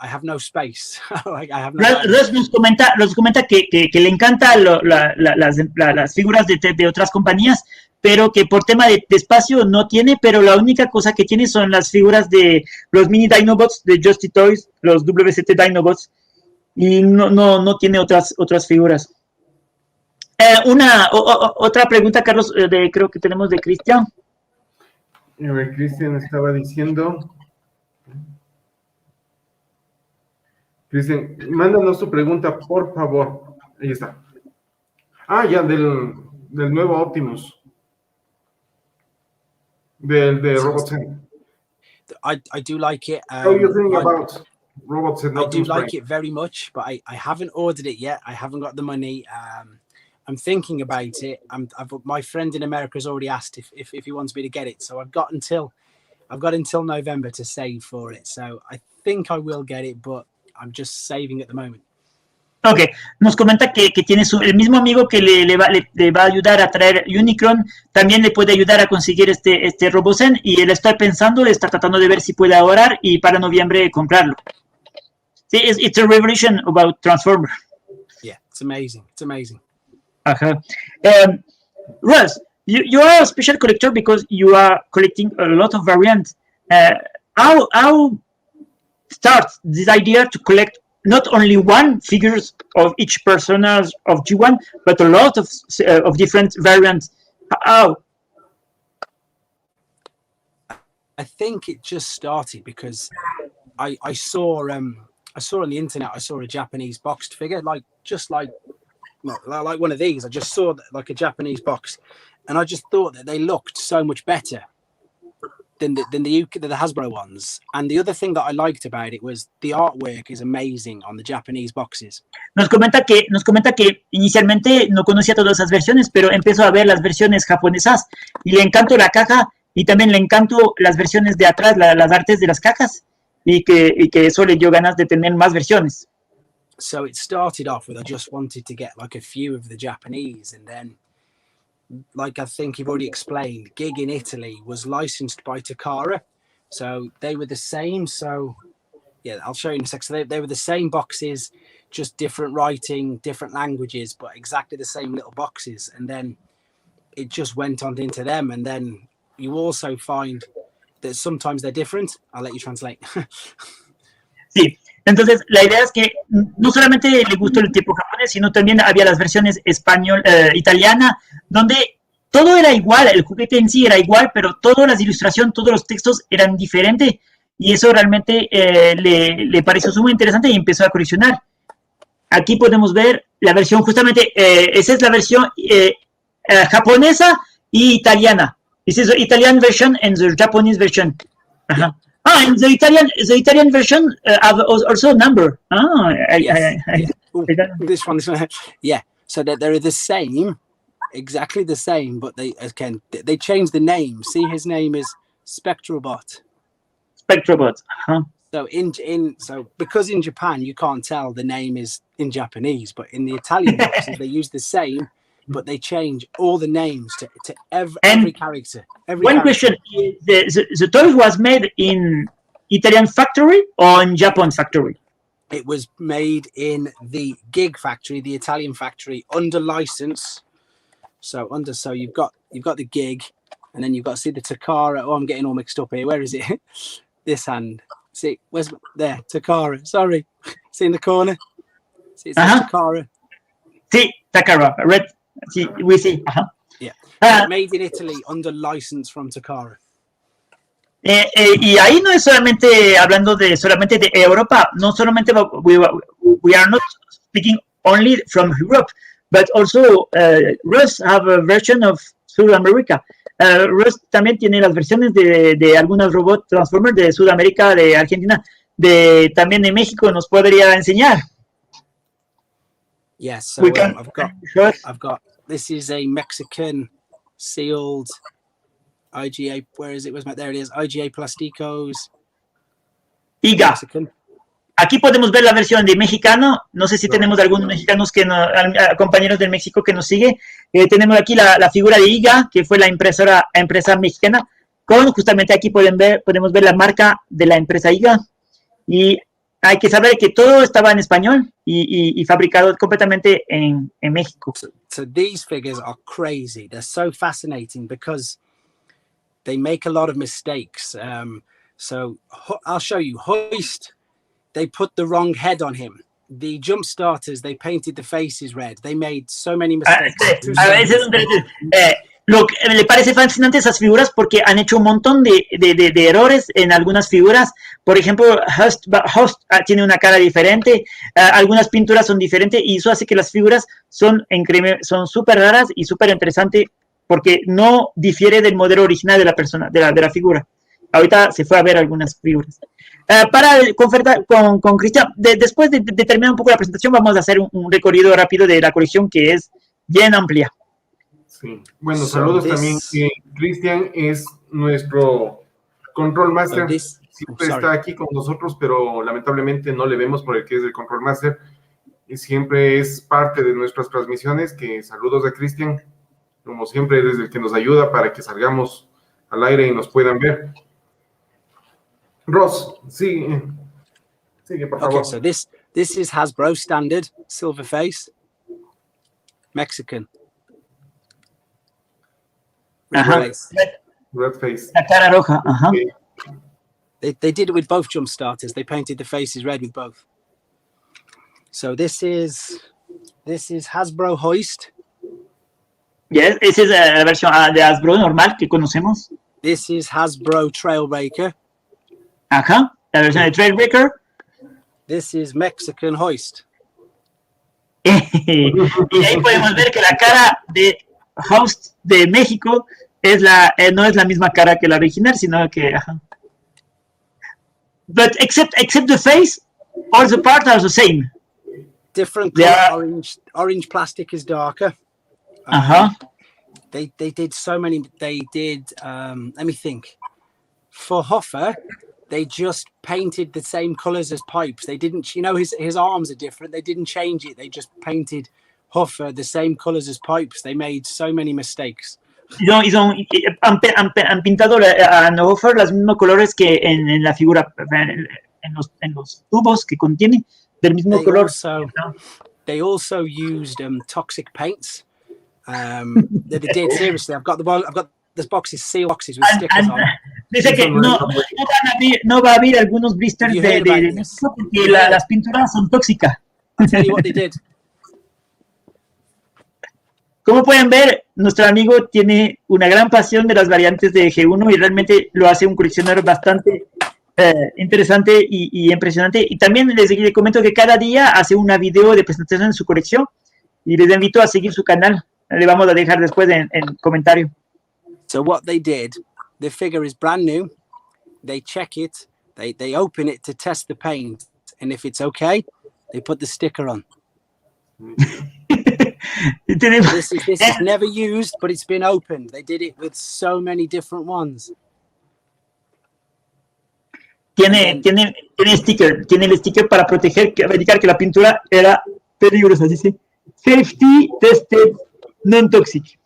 have no space. Like I have no. Russ nos comenta que le encanta las figuras de otras compañías, pero que por tema de espacio no tiene, pero la única cosa que tiene son las figuras de los mini Dinobots de Justy Toys, los WCT Dinobots, y no tiene otras figuras. Otra pregunta, Carlos, creo que tenemos de Cristian. A ver, Cristian estaba diciendo... Cristian, mándanos tu pregunta, por favor. Ahí está. Ya, del nuevo Optimus. De Robot Zen. I do like it. How do you think about Robot Zen? I do like it very much, but I haven't ordered it yet. I haven't got the money. I'm thinking about it. My friend in America has already asked if he wants me to get it. So I've got until November to save for it. So I think I will get it, but I'm just saving at the moment. Ok, nos comenta que tiene el mismo amigo que le va a ayudar a traer Unicron, también le puede ayudar a conseguir este Robozen, y él está tratando de ver si puede ahorrar y para noviembre comprarlo. Sí, it's a revolution about Transformers. Yeah, it's amazing. It's amazing. Russ, you are a special collector because you are collecting a lot of variants. How starts this idea to collect not only one figures of each personage of G1, but a lot of different variants? How? I think it just started because I saw on the internet, I saw a Japanese boxed figure, like one of these. I just saw like a Japanese box, and I just thought that they looked so much better than the Hasbro ones. And the other thing that I liked about it was the artwork is amazing on the Japanese boxes. Nos comenta que inicialmente no conocía todas esas versiones, pero empezó a ver las versiones japonesas y le encantó la caja, y también le encantó las versiones de atrás, las artes de las cajas, y que eso le dio ganas de tener más versiones. So it started off with I just wanted to get like a few of the Japanese, and then, like I think you've already explained, Gig in Italy was licensed by Takara, so they were the same. So yeah, I'll show you in a sec. So they were the same boxes, just different writing, different languages, but exactly the same little boxes. And then it just went on into them. And then you also find that sometimes they're different. I'll let you translate. Sí. Entonces, la idea es que no solamente le gustó el tipo japonés, sino también había las versiones italiana, donde todo era igual, el juguete en sí era igual, pero todas las ilustraciones, todos los textos eran diferentes, y eso realmente le pareció muy interesante y empezó a coleccionar. Aquí podemos ver la versión, justamente, esa es la versión japonesa y italiana. This is the Italian version and the Japanese version. Ajá. And the Italian version have also a number. This one. Yeah. So that they're the same, exactly the same, but they changed the name. See, his name is Spectrobot. Spectrobot. So so because in Japan you can't tell the name is in Japanese, but in the Italian boxes they use the same, but they change all the names to every character. Question: the toy was made in Italian factory or in Japan factory? It was made in the Gig factory, the Italian factory, under license. So you've got the Gig, and then you've got see the Takara. Oh, I'm getting all mixed up here. Where is it? This hand. See, where's there? Takara. Sorry. See in the corner. See, it's Takara. See, Takara. Red. See, we see. Yeah. Made in Italy under license from Takara. Y ahí no es solamente hablando solamente de Europa. No solamente we are not speaking only from Europe, but also RUSS have a version of South America. RUSS también tiene las versiones de algunos robots Transformers de Sudamérica, de Argentina, también de México. Nos podría enseñar. Yes, so I've got this is a Mexican sealed IGA. Where is it? There it is. IGA Plasticos. IGA. Mexican. Aquí podemos ver la versión de mexicano. No sé si tenemos algunos mexicanos compañeros de México que nos sigue. Tenemos aquí la figura de IGA, que fue la empresa mexicana. Justamente aquí podemos ver la marca de la empresa IGA. Y hay que saber que todo estaba en español y fabricado completamente en México. So these figures are crazy. They're so fascinating because they make a lot of mistakes. So I'll show you. Hoist. They put the wrong head on him. The jump starters, they painted the faces red. They made so many mistakes. Lo que le parece fascinante esas figuras porque han hecho un montón de errores en algunas figuras. Por ejemplo, Host tiene una cara diferente, algunas pinturas son diferentes y eso hace que las figuras son súper raras y súper interesantes porque no difiere del modelo original de la persona, de la figura. Ahorita se fue a ver algunas figuras. Para conversar con Cristian, después de terminar un poco la presentación, vamos a hacer un recorrido rápido de la colección que es bien amplia. Sí, bueno, saludos también. Cristian es nuestro Control Master. Siempre está aquí con nosotros, pero lamentablemente no le vemos por el que es el Control Master. Y siempre es parte de nuestras transmisiones. Que saludos a Cristian. Como siempre, él es el que nos ayuda para que salgamos al aire y nos puedan ver. Ross, sigue por favor. Okay, so this is Hasbro standard silver face, Mexican. Red face. La cara roja. Okay. They did it with both jump starters. They painted the faces red with both. So this is Hasbro Hoist. Yes, esa es la versión de Hasbro normal que conocemos. This is Hasbro Trailbreaker. Ajá, la versión de Trailbreaker. This is Mexican Hoist. Y ahí podemos ver que la cara de Host de México no es la misma cara que la original, sino que But except the face, all the parts are the same. Different color, orange plastic is darker. They did so many. They did. Let me think. For Hoffer, they just painted the same colors as pipes. They didn't. His arms are different. They didn't change it. They just painted Hoffer the same colors as pipes. They made so many mistakes. Han pintado a Hoffer los mismos colores que en la figura, en los tubos que contiene del mismo color. They also used toxic paints. They did seriously. I've got this boxes, seal boxes with stickers on. Dice que no va a haber algunos blisters porque las pinturas son tóxicas. I'll tell you what they did. Como pueden ver, nuestro amigo tiene una gran pasión de las variantes de G1 y realmente lo hace un coleccionador bastante interesante y impresionante. Y también les comento que cada día hace una video de presentación de su colección y les invito a seguir su canal. Le vamos a dejar después en comentario. So what they did, the figure is brand new. They check it. They open it to test the paint. And if it's okay, they put the sticker on. Y tenemos, This is never used, but it's been opened. They did it with so many different ones. tiene sticker, tiene el sticker para verificar que la pintura era peligrosa, dice safety tested non-toxic.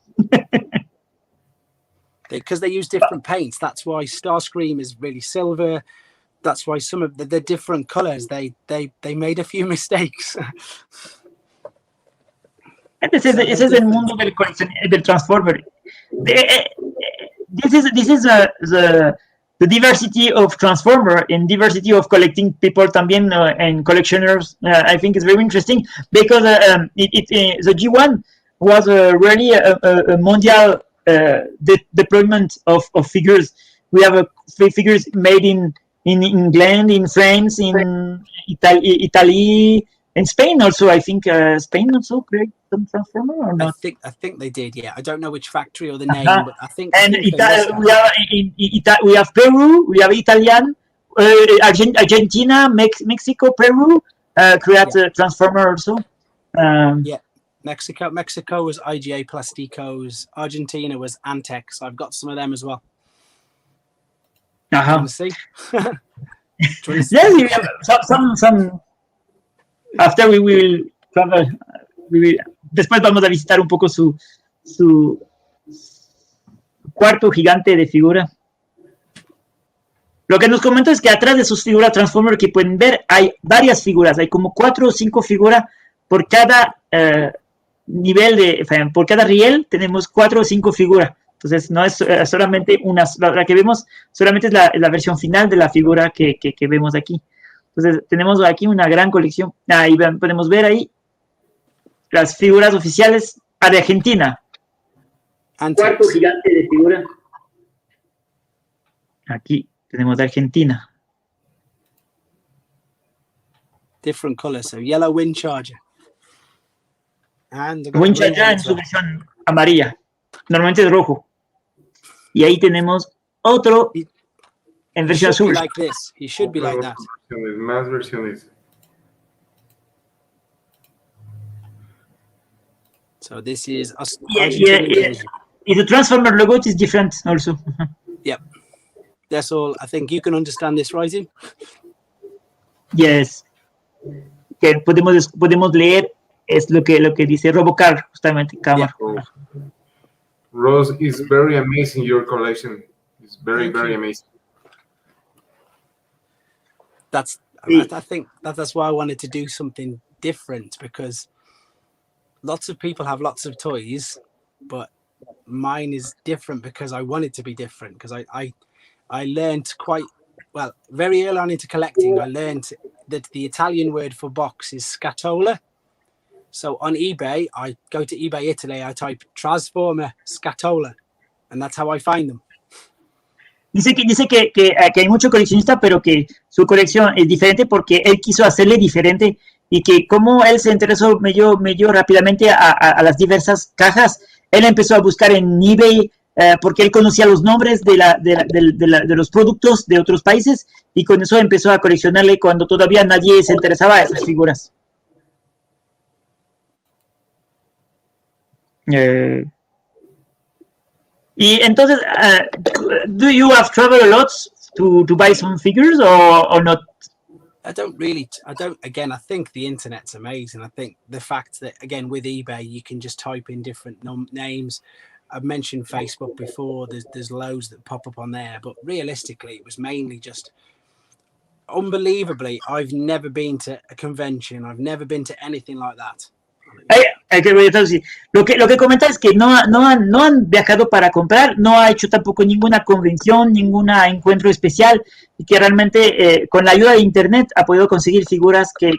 Because they use different paints. That's why Starscream is really silver. That's why some of the different colors, they made a few mistakes. Ese es el mundo del Transformer. This is the diversity of Transformer and diversity of collecting people también and collectioners. I think it's very interesting because the G1 was really a mondial deployment of figures. We have figures made in England, in France, in Italy, in Spain also. I think Spain also created some Transformer or not? I think they did. Yeah, I don't know which factory or the name, but I think. And we have Peru, we have Italian, Argentina, Mexico, Peru create a Transformer also. Yeah. Mexico was IGA Plasticos. Argentina was Antex. I've got some of them as well. Uh-huh. See? Yes, we have some. After we will travel, después vamos a visitar un poco su cuarto gigante de figura. Lo que nos comenta es que atrás de sus figuras Transformer que pueden ver hay varias figuras, hay como 4 o 5 figuras por cada nivel por cada riel tenemos 4 o 5 figuras. Entonces no es solamente una, la que vemos solamente es la versión final de la figura que vemos aquí. Entonces tenemos aquí una gran colección. Ahí podemos ver ahí las figuras oficiales de Argentina. Cuarto gigante de figura. Aquí tenemos de Argentina. Different colors, so yellow Wind Charger. Wind Charger en su versión amarilla. Normalmente es rojo. Y ahí tenemos otro en versión azul. Like this. He should be like that. Más versiones. So this is us. Yeah. The Transformer logo is different also. Yep. That's all. I think you can understand this writing. Yes. Que podemos leer es lo que dice Robocar justamente cámara. Yeah. Rose is very amazing. Your collection is very amazing. I think that's why I wanted to do something different, because lots of people have lots of toys, but mine is different because I want it to be different. Because I learned quite well very early on into collecting. I learned that the Italian word for box is scatola. So on eBay, I go to eBay Italy, I type Transformer scatola, and that's how I find them. Dice que hay mucho coleccionista, pero que su colección es diferente porque él quiso hacerle diferente y que como él se interesó medio rápidamente a las diversas cajas, él empezó a buscar en eBay porque él conocía los nombres de los productos de otros países y con eso empezó a coleccionarle cuando todavía nadie se interesaba a esas figuras. Y entonces, do you have traveled a lot to buy some figures or not? I don't. Again, I think the internet's amazing. I think the fact that, again, with eBay, you can just type in different names. I've mentioned Facebook before. There's loads that pop up on there. But realistically, it was mainly just, unbelievably, I've never been to a convention. I've never been to anything like that. Lo que comenta es que no han viajado para comprar, no ha hecho tampoco ninguna convención, ningún encuentro especial y que realmente con la ayuda de internet ha podido conseguir figuras que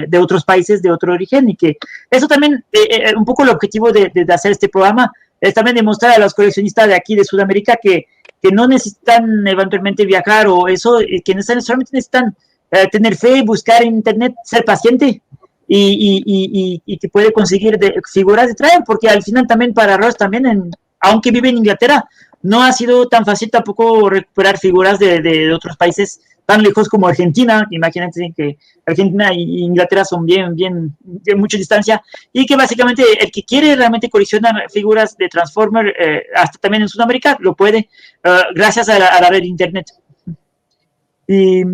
de otros países, de otro origen y que eso también un poco el objetivo de hacer este programa es también demostrar a los coleccionistas de aquí de Sudamérica que no necesitan eventualmente viajar o eso, que solamente necesitan tener fe, buscar en internet, ser paciente y que puede conseguir figuras de traer, porque al final también para Ross también, aunque vive en Inglaterra, no ha sido tan fácil tampoco recuperar figuras de otros países tan lejos como Argentina, imagínate que Argentina e Inglaterra son bien mucha distancia, y que básicamente el que quiere realmente coleccionar figuras de Transformers, hasta también en Sudamérica, lo puede, gracias a la red de internet. Y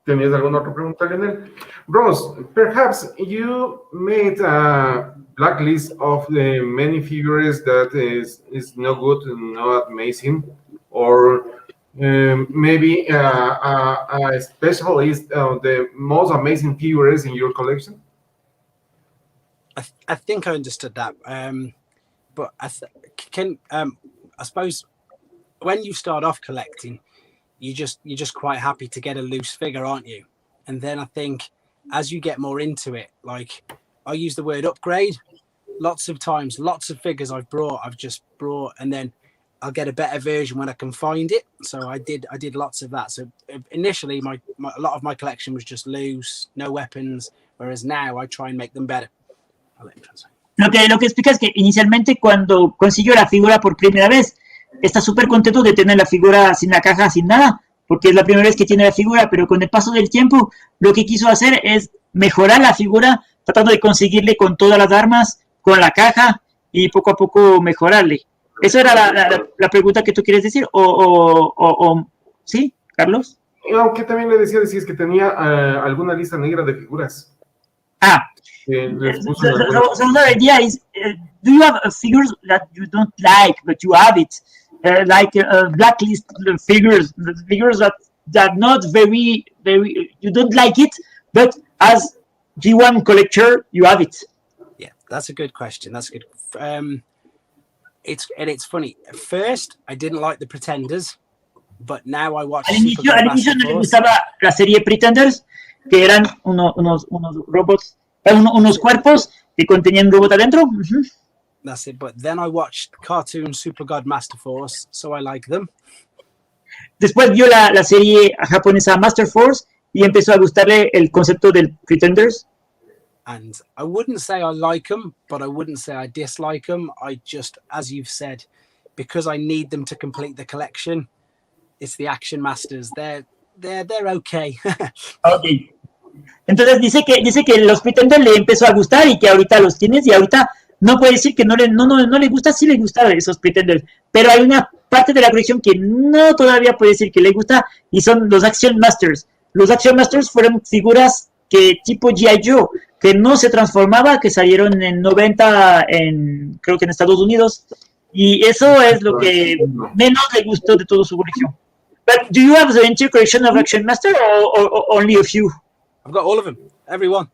¿Tenías alguna otra pregunta, Lionel? Ross, perhaps you made a blacklist of the many figures that is no good and not amazing, or maybe a special list of the most amazing figures in your collection? I think I understood that, but I suppose when you start off collecting, you're just quite happy to get a loose figure, aren't you? And then I think as you get more into it, like I use the word upgrade lots of times. Lots of figures I've just brought, and then I'll get a better version when I can find it. So I did lots of that. So initially a lot of my collection was just loose, no weapons, whereas now I try and make them better. I'll let him translate. Lo que explica es que inicialmente cuando consiguió la figura por primera vez, está súper contento de tener la figura sin la caja, sin nada, porque es la primera vez que tiene la figura, pero con el paso del tiempo lo que quiso hacer es mejorar la figura, tratando de conseguirle con todas las armas, con la caja, y poco a poco mejorarle. ¿Eso era la pregunta que tú quieres decir? ¿Sí, Carlos? Aunque también le decía si es que tenía alguna lista negra de figuras. So the idea is, do you have figures that you don't like, but you have it? Like blacklist figures that not very, you don't like it, but as G1 collector, you have it. Yeah, that's a good question. That's good. It's funny. At first, I didn't like the Pretenders, but now I watch. Al inicio no le gustaba la serie Pretenders, que eran unos robots, unos cuerpos que contenían un robot adentro. That's it. But then I watched cartoon Super God Master Force, so I like them. Después vio la serie japonesa Master Force y empezó a gustarle el concepto del Pretenders. And I wouldn't say I like them, but I wouldn't say I dislike them. I just, as you've said, because I need them to complete the collection, it's the Action Masters. They're okay. Okay. Entonces dice que los Pretenders le empezó a gustar y que ahorita los tienes, y ahorita no puede decir que no le gusta, sí le gustaron esos Pretenders, pero hay una parte de la colección que no todavía puede decir que le gusta, y son los Action Masters. Los Action Masters fueron figuras que tipo G.I. Joe, que no se transformaba, que salieron en 90 creo que en Estados Unidos, y eso es lo que menos le gustó de toda su colección. But do you have the entire collection of Action Master or only a few? I've got all of them, every one.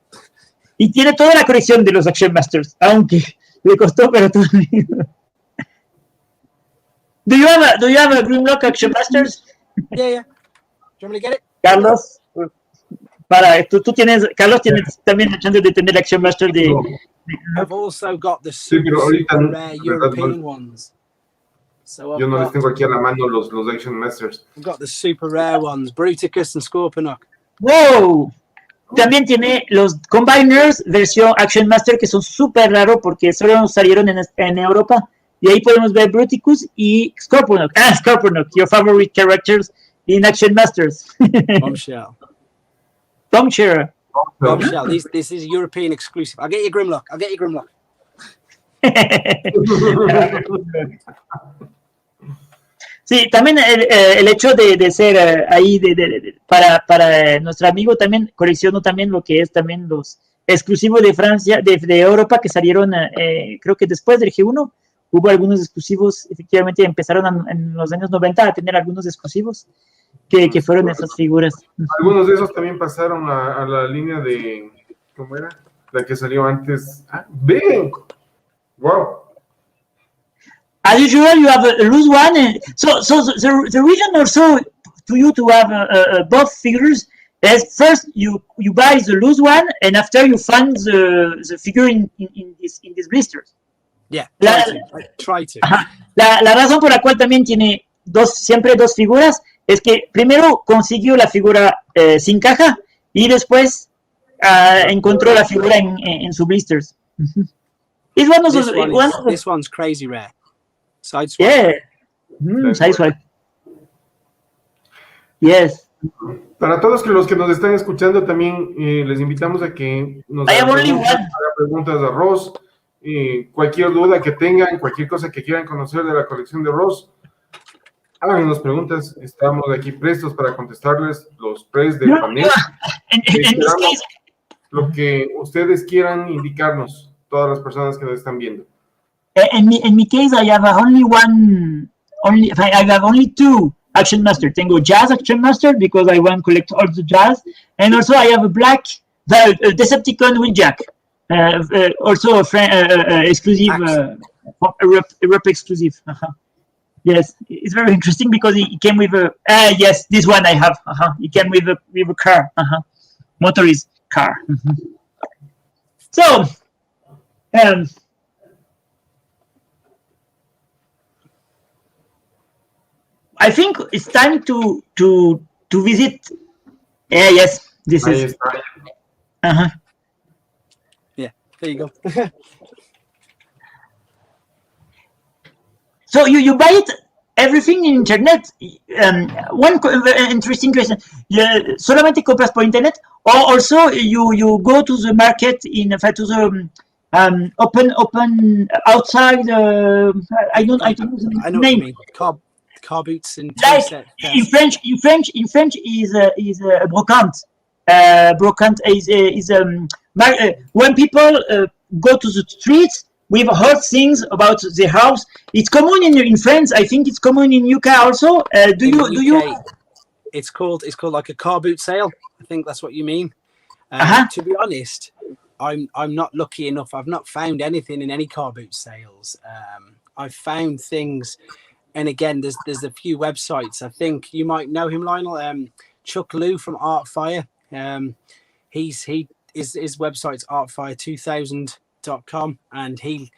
Y tiene toda la colección de los Action Masters, aunque le costó, pero todavía. Do you have a Grimlock Action Masters? Yeah. Do you want me to get it? Carlos, Carlos tiene también la chance de tener Action Master de. I've also got the super rare European ones. So yo no les tengo aquí a la mano los Action Masters. I've got the super rare ones, Bruticus and Scorponok. ¡Wow! También tiene los Combiners versión Action Master, que son súper raros porque solo salieron en Europa. Y ahí podemos ver Bruticus y Scorponok. Scorponok, your favorite characters in Action Masters. Bombshell. Bombshell. This is European exclusive. I'll get you Grimlock. Sí, también el hecho de ser ahí para nuestro amigo, también colecciono también lo que es también los exclusivos de Francia, de Europa, que salieron creo que después del G1 hubo algunos exclusivos. Efectivamente empezaron en los años 90 a tener algunos exclusivos que fueron esas figuras. Algunos de esos también pasaron a la línea de, ¿cómo era? La que salió antes. ¡Ven! ¡Wow! As usual, you have a loose one. So the reason also to you to have both figures is first you buy the loose one, and after you find the figure in these blisters. Yeah, try to. La razón por la cual también tiene siempre dos figuras es que primero consiguió la figura sin caja y después encontró la figura en sus blisters. It's one of those. This one's crazy rare. Sideswipe. Yeah. Sideswipe. Yes. Para todos los que nos están escuchando, también les invitamos a que nos hagan preguntas a RUSS. Cualquier duda que tengan, cualquier cosa que quieran conocer de la colección de RUSS, háganos preguntas. Estamos aquí prestos para contestarles los press del panel. Esperamos lo que ustedes quieran indicarnos, todas las personas que nos están viendo. In my case, I have only two Action Master. Tengo Jazz Action Master because I want to collect all the Jazz, and also I have a black Decepticon with Jack. Also exclusive, Europe exclusive. Yes, it's very interesting because it came with a. Yes, this one I have. It came with a car. Motorist car. So, I think it's time to visit. Yes, this is. Yeah, there you go. So you buy it everything in internet. One interesting question: solamente compras por internet, or also you go to the market to the open outside. I don't know the name. Car boots and like in French is brocante. Brocante is when people go to the streets with heard things about the house. It's common in France. I think it's common in UK also. Do you? It's called like a car boot sale. I think that's what you mean. To be honest, I'm not lucky enough. I've not found anything in any car boot sales. I've found things. And again, there's a few websites. I think you might know him, Lionel. Chuck Liu from Artfire. His website's artfire2000.com, and he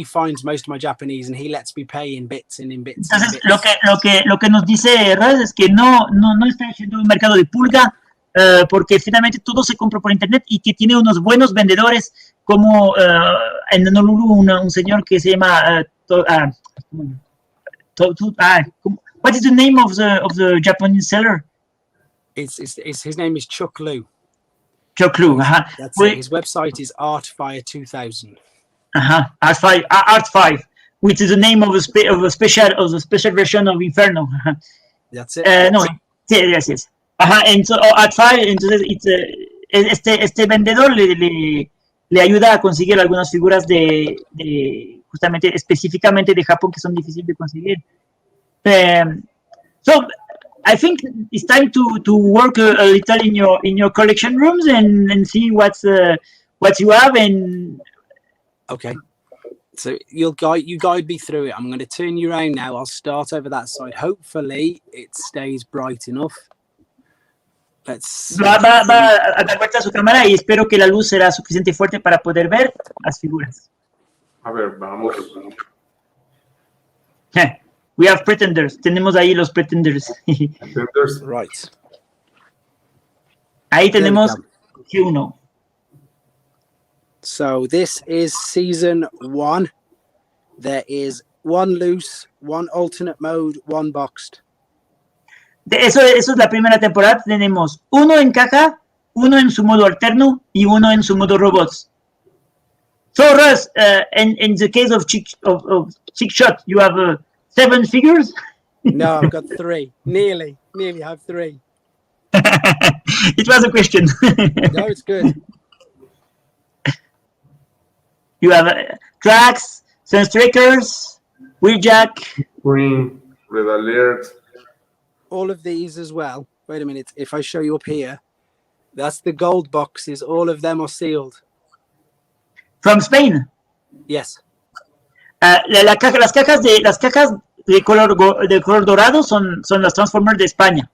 finds most of my Japanese, and he lets me pay in bits. Entonces, lo que nos dice Raz es que no está haciendo un mercado de pulga, porque finalmente todo se compra por internet y que tiene unos buenos vendedores como en Honolulu un señor que se llama what is the name of the Japanese seller? His name is Chuck Liu. Chuck Liu. That's it. His website is Artfire2000. Art5, which is the name of a special version of Inferno. That's it. No, yes. And so Art5, entonces este vendedor le ayuda a conseguir algunas figuras de justamente específicamente de Japón que son difíciles de conseguir. So I think it's time to work a little in your collection rooms and see what you have. And okay, so you guide me through it. I'm going to turn you around now. I'll start over that side. Hopefully it stays bright enough. Va a dar vuelta a su cámara y espero que la luz será suficiente fuerte para poder ver las figuras. A ver, vamos. We have pretenders. Tenemos ahí los pretenders. Pretenders. Right. Ahí tenemos Q1. So this is season 1. There is one loose, one alternate mode, one boxed. Eso es la primera temporada. Tenemos uno en caja, uno en su modo alterno y uno en su modo robots. So Russ, in the case of Chick Shot, you have 7 figures? No, I've got 3. Nearly, I have 3. It was a question. No, it's good. You have tracks, Sunstrakers, Wheeljack, Green, Red Alert. All of these as well. Wait a minute. If I show you up here, that's the gold boxes. All of them are sealed. From Spain? Yes. Las cajas de color dorado son las Transformers de España.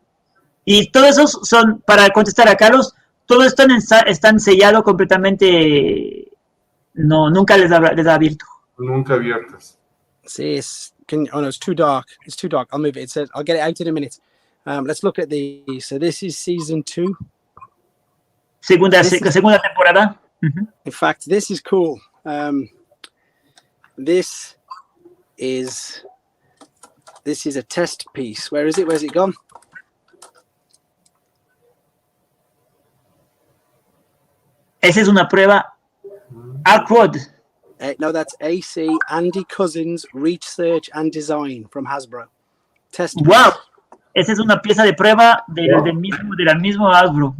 Y todos esos son, para contestar a Carlos, todos están sellados completamente. No, nunca les ha abierto. Nunca abiertas. See, it's too dark. It's too dark. I'll move it. It says I'll get it out in a minute. Let's look at these. So this is season 2. Segunda temporada. In fact, this is cool. this is a test piece. Where is it? Where's it gone? Esa es una prueba Arcrod. No, that's AC Andy Cousins Research and Design from Hasbro. Test piece. Wow. Esa es una pieza de prueba de la mismo Hasbro.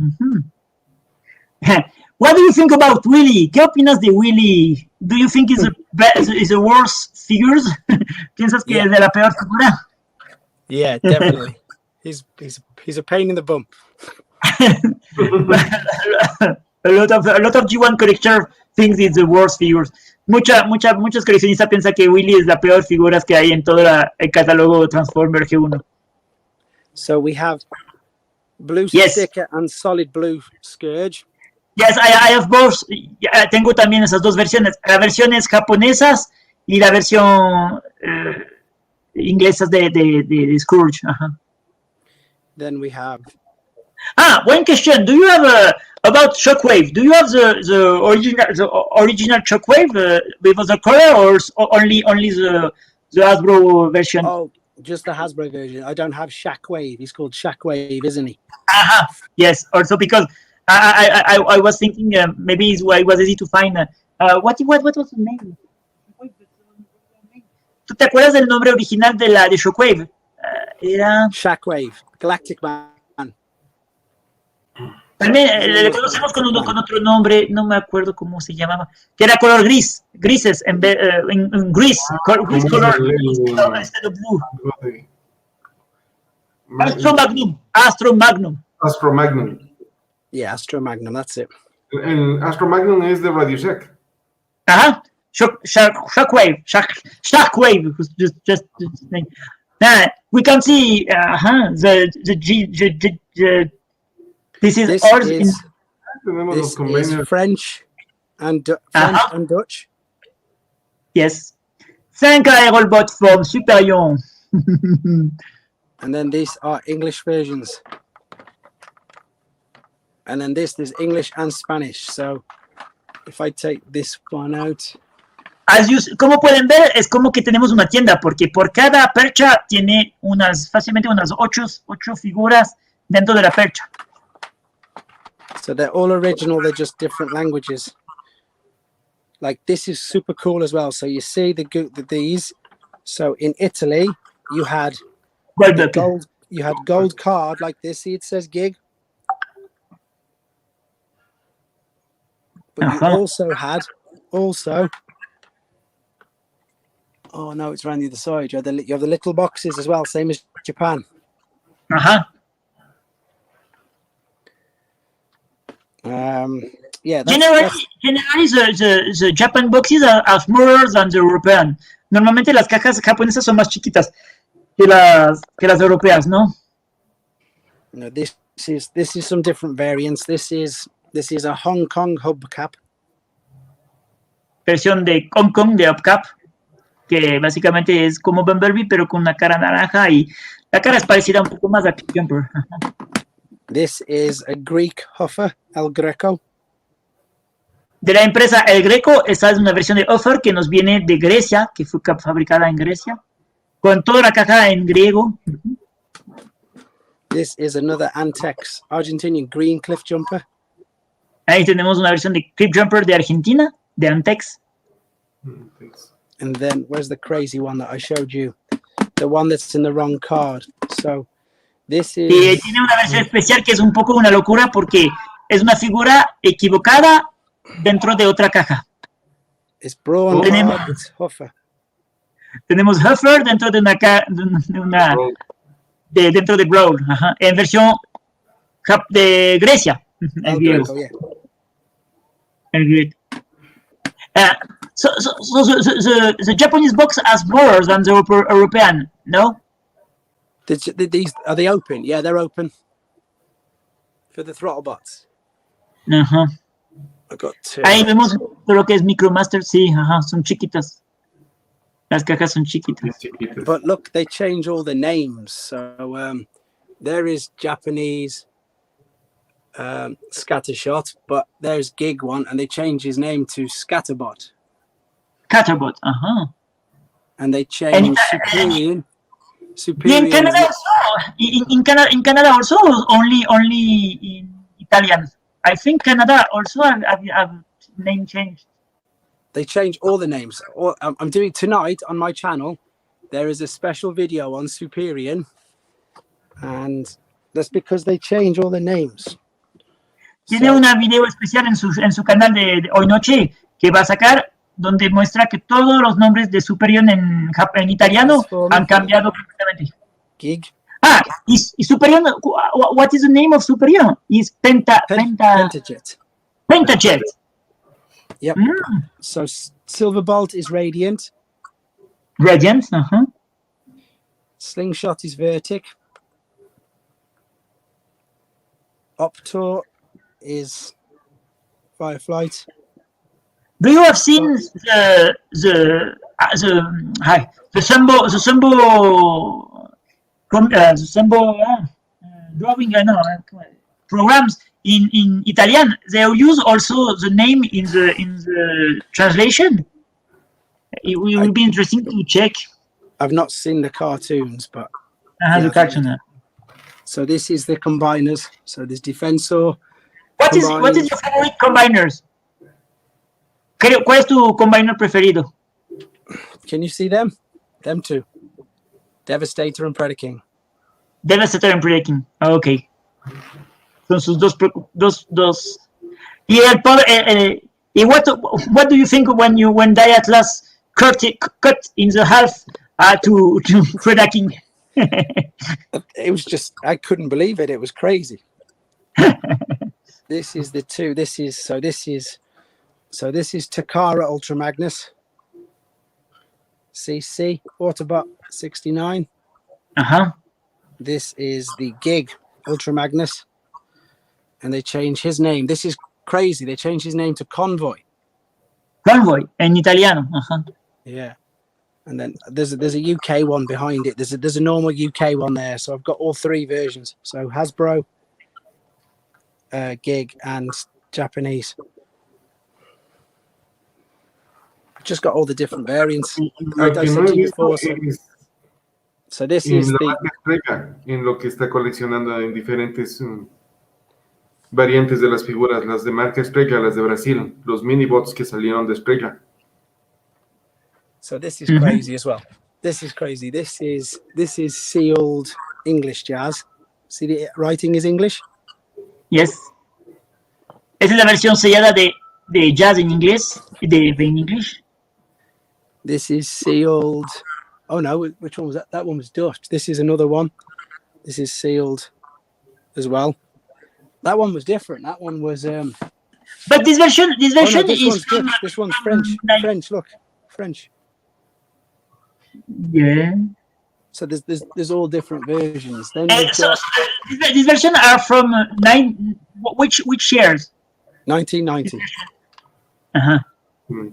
What do you think about Willy? ¿Qué opinas de Willy? Do you think is the worst figures? ¿Piensas que es de la peor figura? Yeah, definitely. he's a pain in the bum. a lot of G1 collectors think it's the worst figures. Muchos coleccionistas piensan que Willy es la peor figura que hay en todo el catálogo Transformer G1. So we have blue sticker and solid blue Scourge. Yes, I have both. Tengo también esas dos versiones. La versión es japonesas y la versión inglesa de Scourge. Then we have. One question. Do you have about Shockwave? Do you have the original Shockwave with other color, or only the Hasbro version? Oh, just the Hasbro version. I don't have Shockwave. He's called Shockwave, isn't he? Yes. Also because I was thinking maybe it was easy to find. What was the name? ¿Tú te acuerdas del nombre original de Shockwave? Era Shockwave, Galactic Man. También le conocemos con otro nombre, no me acuerdo cómo se llamaba, que era color grises en gris color instead of blue. Astro Magnum. Yeah, Astro Magnum, that's it. El Astro Magnum es de Radio Shack. Shockwave. Just we can see this is French and Dutch. Yes. 5 aerobot from Superion. And then these are English versions. And then this is English and Spanish. So if I take this one out. Como pueden ver, es como que tenemos una tienda, porque por cada percha tiene fácilmente unas 8 figuras dentro de la percha. So they're all original, they're just different languages. Like this is super cool as well. So you see these. So in Italy, you had gold card like this. See, it says gig. But you also had oh no, it's around the other side. You have the little boxes as well, same as Japan. Yeah. Generally, the Japan boxes are smaller than the European. Normalmente las cajas japonesas son más chiquitas que las europeas, ¿no? No, this is some different variants. This is a Hong Kong hubcap. Versión de Hong Kong de hubcap, que básicamente es como Bumblebee pero con una cara naranja y la cara es parecida un poco más a Clip Jumper. This is a Greek Huffer, El Greco. De la empresa El Greco, esta es una versión de Huffer que nos viene de Grecia, que fue fabricada en Grecia, con toda la caja en griego. This is another Antex Argentinian Green Cliff Jumper. Ahí tenemos una versión de Clip Jumper de Argentina, de Antex. And then, where's the crazy one that I showed you? The one that's in the wrong card. So, this is... Y tiene una versión especial que es un poco una locura porque es una figura equivocada dentro de otra caja. It's Braun, it's Huffer. Tenemos Huffer dentro de dentro de Brawl, en versión de Grecia. El griego. Yeah. El griego. So the Japanese box has more than the European, no? These are they open? Yeah, they're open for the throttle bots. I got 2. Ahí vemos lo que es Micromaster, sí, son chiquitas. Las cajas son chiquitas. But look, they change all the names. So there is Japanese Scattershot, but there's Gig one, and they change his name to Scatterbot. Scatterbot. And they changed Superior. In Canada also. In Canada also, only in Italian. I think Canada also have name changed. They change all the names. I'm doing tonight on my channel. There is a special video on Superior, and that's because they change all the names. Tiene una video especial en su canal de hoy noche que va a sacar, donde muestra que todos los nombres de Superior en italiano han cambiado completamente. Gig. Is Superior, what is the name of Superior? Is Pentajet. Pentajet. Yep. So Silverbolt is Radiant. Radiant. Slingshot is Vertic. Optor is Fireflight. Do you have seen the drawing programs in Italian? They use also the name in the translation. It will be interesting to check. I've not seen the cartoons, but the cartoon. So this is the combiners. So there's Defensor. What is your favorite combiners? ¿Cuál es tu combiner preferido? Can you see them? Them two. Devastator and Predaking. Devastator and Predaking. Okay. Son sus dos. Y el poder. What do you think when Diatlas cut in the half to Predaking? It was just, I couldn't believe it. It was crazy. This is the two. This is Takara Ultra Magnus. CC Autobot 69. This is the Gig Ultra Magnus. And they changed his name. This is crazy. They changed his name to Convoy. Convoy en italiano. Yeah. And then there's a UK one behind it. There's a normal UK one there. So I've got all three versions. So Hasbro, Gig, and Japanese. Just got all the different variants. So this is en lo que está coleccionando en diferentes variantes de las figuras, las de marca Estrella, las de Brasil, los minibots que salieron de Estrella. So this is crazy as well. This is crazy. This is sealed English Jazz. See the writing is English? Yes. Esa es la versión sellada de Jazz en inglés, de English. This is sealed. Oh no, which one was that? That one was Dutch. This is another one. This is sealed as well. That one was different. That one was But this version is one's Dutch. This one's French. French, look. French. Yeah. So there's all different versions. Then these versions are from which years? 1990.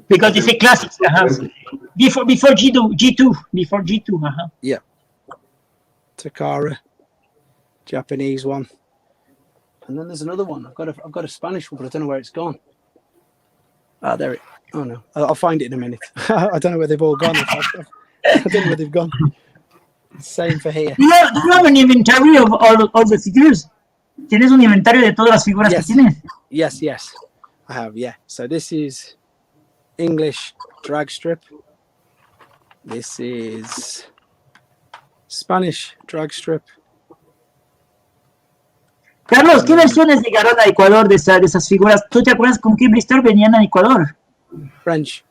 Because it's a classic. Before G2. Yeah. Takara, Japanese one, and then there's another one. I've got a Spanish one, but I don't know where it's gone. There it. Oh no, I'll find it in a minute. I don't know where they've all gone. I don't know where they've gone. Same for here. Do you have an inventory of all the figures? ¿Tienes un inventario de todas las figuras que tienes? Yes, I have. Yeah. So this is English drag strip. This is Spanish drag strip. Carlos, ¿qué versiones llegaron a Ecuador de esas figuras? ¿Tú te acuerdas con qué blister venían a Ecuador? French.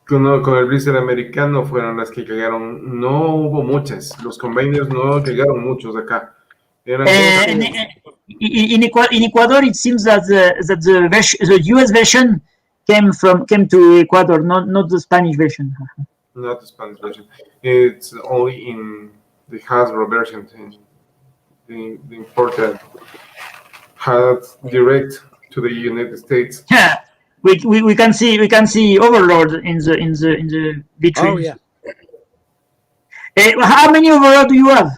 Con el blister americano fueron las que llegaron. No hubo muchas. Los combiners no llegaron muchos acá. In Ecuador, it seems that the US version came to Ecuador, not the Spanish version. Not the Spanish version. It's only in the Hasbro version. The imported had direct to the United States. Yeah, we can see Overlord in the vitrine. Oh yeah. How many Overlord do you have?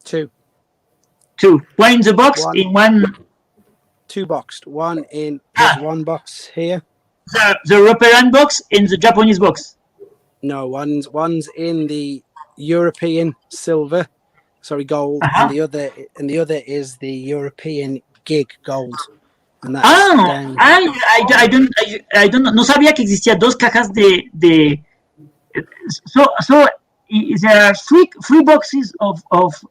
Two. One in the box, in one. Two boxed. One in one box here. the European box and the Japanese box. No, one's in the European silver, gold, and the other is the European gig gold. And that's I don't know. No sabía que existía dos cajas de so there are three boxes of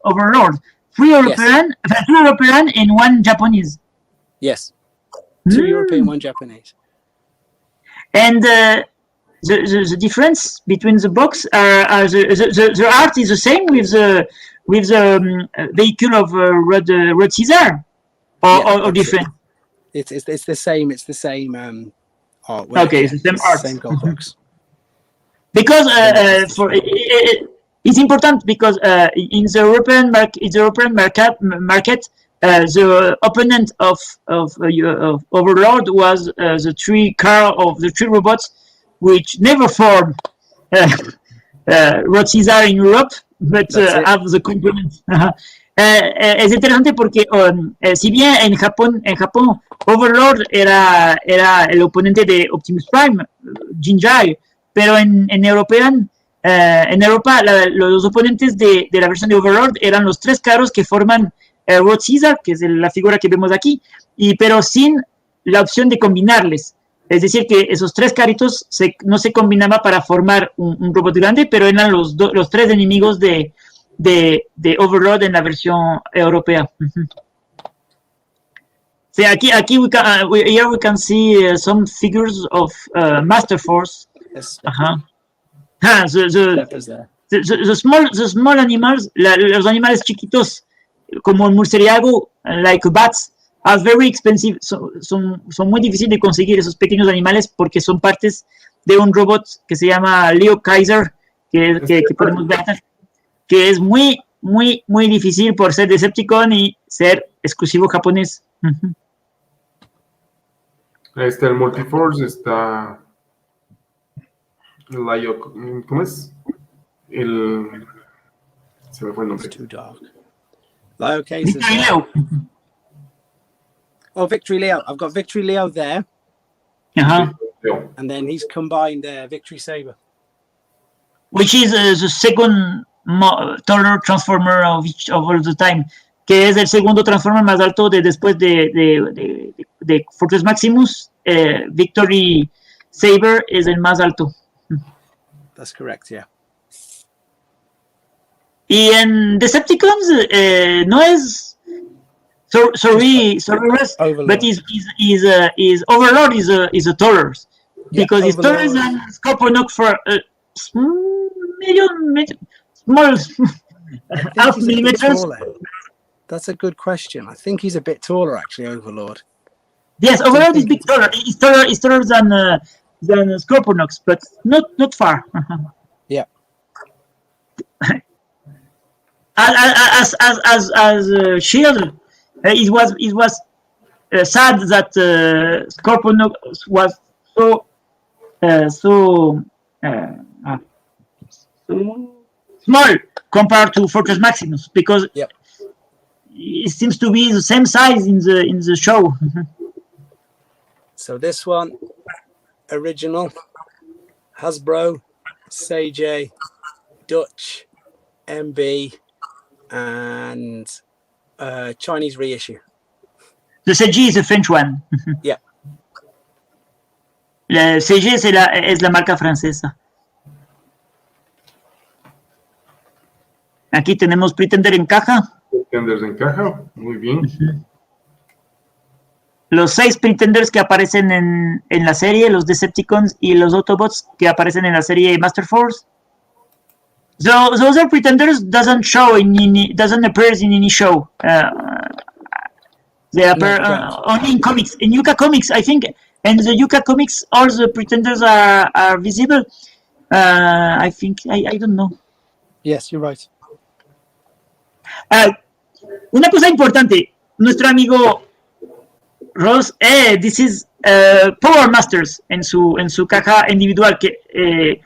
Overlord, three European, two European and one Japanese. Yes, two European, one Japanese. And the difference between the box are the art is the same with the vehicle of Rod Caesar, or different. It's the same. It's the same artwork. Okay, it's the same art. Same gold box. Because it's important because in the European market, the opponent of Overlord was the three robots, which never formed Rod Caesar in Europe, but have the components. Es interesante porque si bien en Japón Overlord era el oponente de Optimus Prime, Jinjai, pero en Europa los oponentes de la versión de Overlord eran los tres carros que forman Rod Caesar, que es la figura que vemos aquí, pero sin la opción de combinarles. Es decir, que esos tres carritos no se combinaba para formar un robot grande, pero eran los tres enemigos de Overlord en la versión europea. So aquí we can see some figures of Master Force. Yes. The small animals, los animales chiquitos, como el murciélago, like bats, are very expensive. Son muy difíciles de conseguir esos pequeños animales porque son partes de un robot que se llama Leo Kaiser, que podemos ver, que es muy difícil por ser Decepticon y ser exclusivo japonés. Ahí está el Multiforce, está el ¿cómo es? Se me fue el nombre. It's too dark. Leo Case is Victory Leo. I've got Victory Leo there. And then he's combined Victory Saber. Which is the second taller transformer of all the time, que es el segundo transformer más alto después de Fortress Maximus. Victory Saber es el más alto. That's correct, yeah. Y en Decepticons no es sorry Russ, but is Overlord is a taller, because it's taller than Scorponok for small half millimeters. That's a good question. I think he's a bit taller, actually, Overlord. Yes, Overlord is big taller. He's taller than Scorponok, but not far. Yeah. As Shield, it was sad that Scorponok was so small compared to Fortress Maximus, because it seems to be the same size in the show. So this one, original, Hasbro, Seijay, Dutch, MB, and Chinese reissue. The CG is the French one. Yeah. La CG es la marca francesa. Aquí tenemos Pretender en caja. Pretenders en caja, muy bien. Los 6 Pretenders que aparecen en la serie, los Decepticons y los Autobots que aparecen en la serie Master Force. So those are Pretenders doesn't appear in any show. They appear only in comics. In Yuka Comics, I think, and the Yuka Comics, all the Pretenders are visible. I think, I don't know. Yes, you're right. Una cosa importante, nuestro amigo Ross, this is Power Masters en su caja individual, que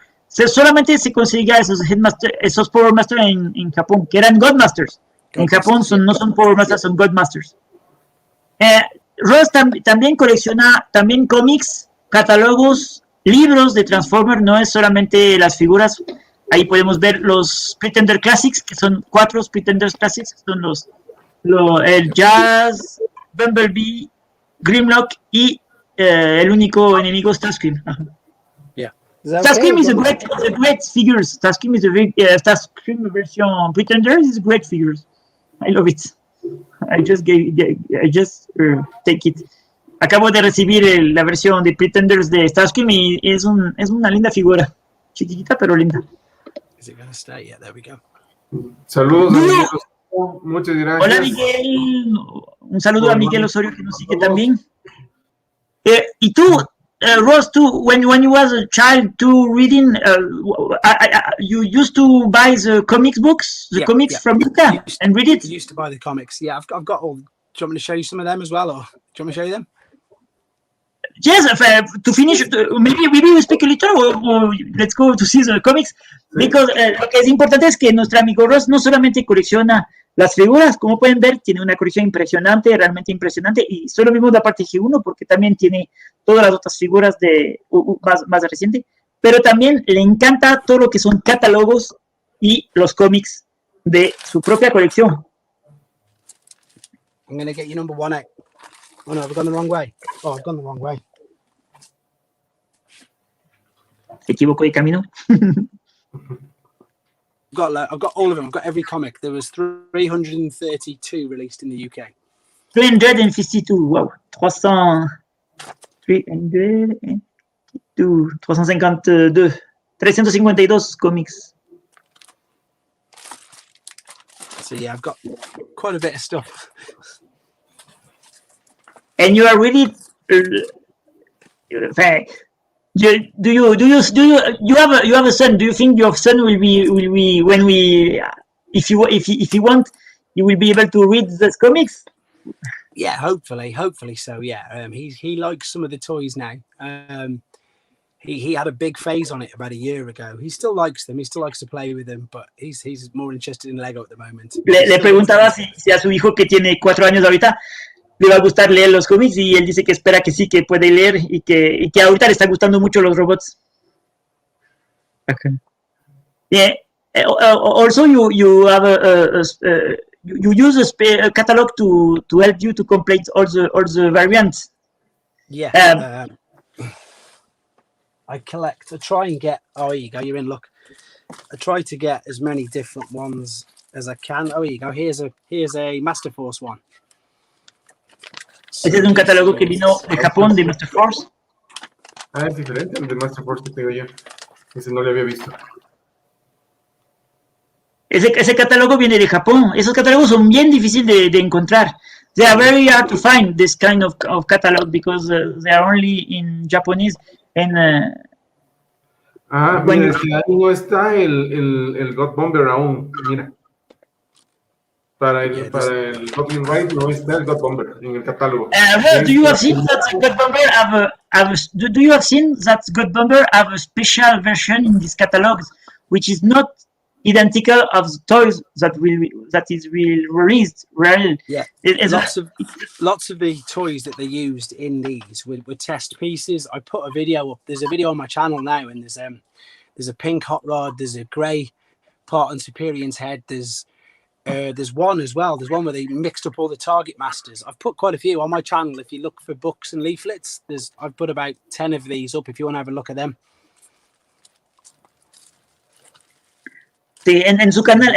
solamente se conseguía esos Power Masters en Japón, que eran God Masters. En Japón no son Power Masters, son God Masters. Ross también colecciona también cómics catálogos, libros de Transformers, no es solamente las figuras. Ahí podemos ver los Pretender Classics, que son 4 Pretenders Classics, que son el Jazz, Bumblebee, Grimlock y el único enemigo Starscream. Yeah. Starscream is a great figures. Starscream is Starscream version Pretender is great figures. I love it. I just take it. Acabo de recibir la versión de Pretenders de Starscream y es una linda figura. Chiquitita pero linda. Is it going to stay? Yeah, there we go. Saludos a Miguel Osorio, muchas gracias. Hola Miguel, un saludo a Miguel Osorio que nos sigue también. Y tú, Ross, tú, when you was a child, too, reading, you used to buy the comics books, from Ita, and read it? I used to buy the comics. Yeah, I've got all. Do you want me to show you some of them as well, or do you want me to show you them? Yes, to finish, maybe we speak a little, or let's go to see the comics, because lo que es importante es que nuestro amigo Ross no solamente colecciona las figuras, como pueden ver, tiene una colección impresionante, realmente impresionante, y solo vimos la parte G1 porque también tiene todas las otras figuras de más reciente, pero también le encanta todo lo que son catálogos y los cómics de su propia colección. I'm going to get you number 1 out. Oh no, I've gone the wrong way. Oh, I've gone the wrong way. ¿Se equivocó de camino? I've got all of them. I've got every comic. There was 332 released in the UK. 352, wow. 352 comics. So yeah, I've got quite a bit of stuff. And you are really do you have a son? Do you think your son will be when we if you want, you will be able to read those comics? Yeah, hopefully so. Yeah, he likes some of the toys now. He had a big phase on it about a year ago. He still likes them. He still likes to play with them, but he's more interested in Lego at the moment. Le preguntaba si a su hijo que tiene 4 años ahorita le va a gustar leer los cómics y él dice que espera que sí, que puede leer y que ahorita le está gustando mucho los robots. Okay. Yeah. Also, you have you use a catalog to help you to complete all the variants. Yeah. I collect. I try and get. Oh, here you go. You're in. Look. I try to get as many different ones as I can. Oh, here you go. Here's a Master Force one. Este es un catálogo que vino de Japón, de Master Force. Ah, es diferente al de Master Force que tengo yo. Ese no lo había visto. Ese catálogo viene de Japón. Esos catálogos son bien difíciles de encontrar. They are very hard to find this kind of catalog because they are only in Japanese. And, mira, es que ahí no está el God Bomber aún. Mira. Para el Goblin Ride no está el God Bomber en el catálogo. Do you have seen that God Bomber do you have seen that God Bomber have a special version in this catalog, which is not identical of the toys that is released? Right? Yeah, lots of the toys that they used in these were test pieces. I put a video up. There's a video on my channel now, and there's a pink hot rod. There's a grey part on Superion's head. There's one as well. There's one where they mixed up all the Target Masters. I've put quite a few on my channel. If you look for books and leaflets, I've put about 10 of these up if you want to have a look at them. Sí, en su canal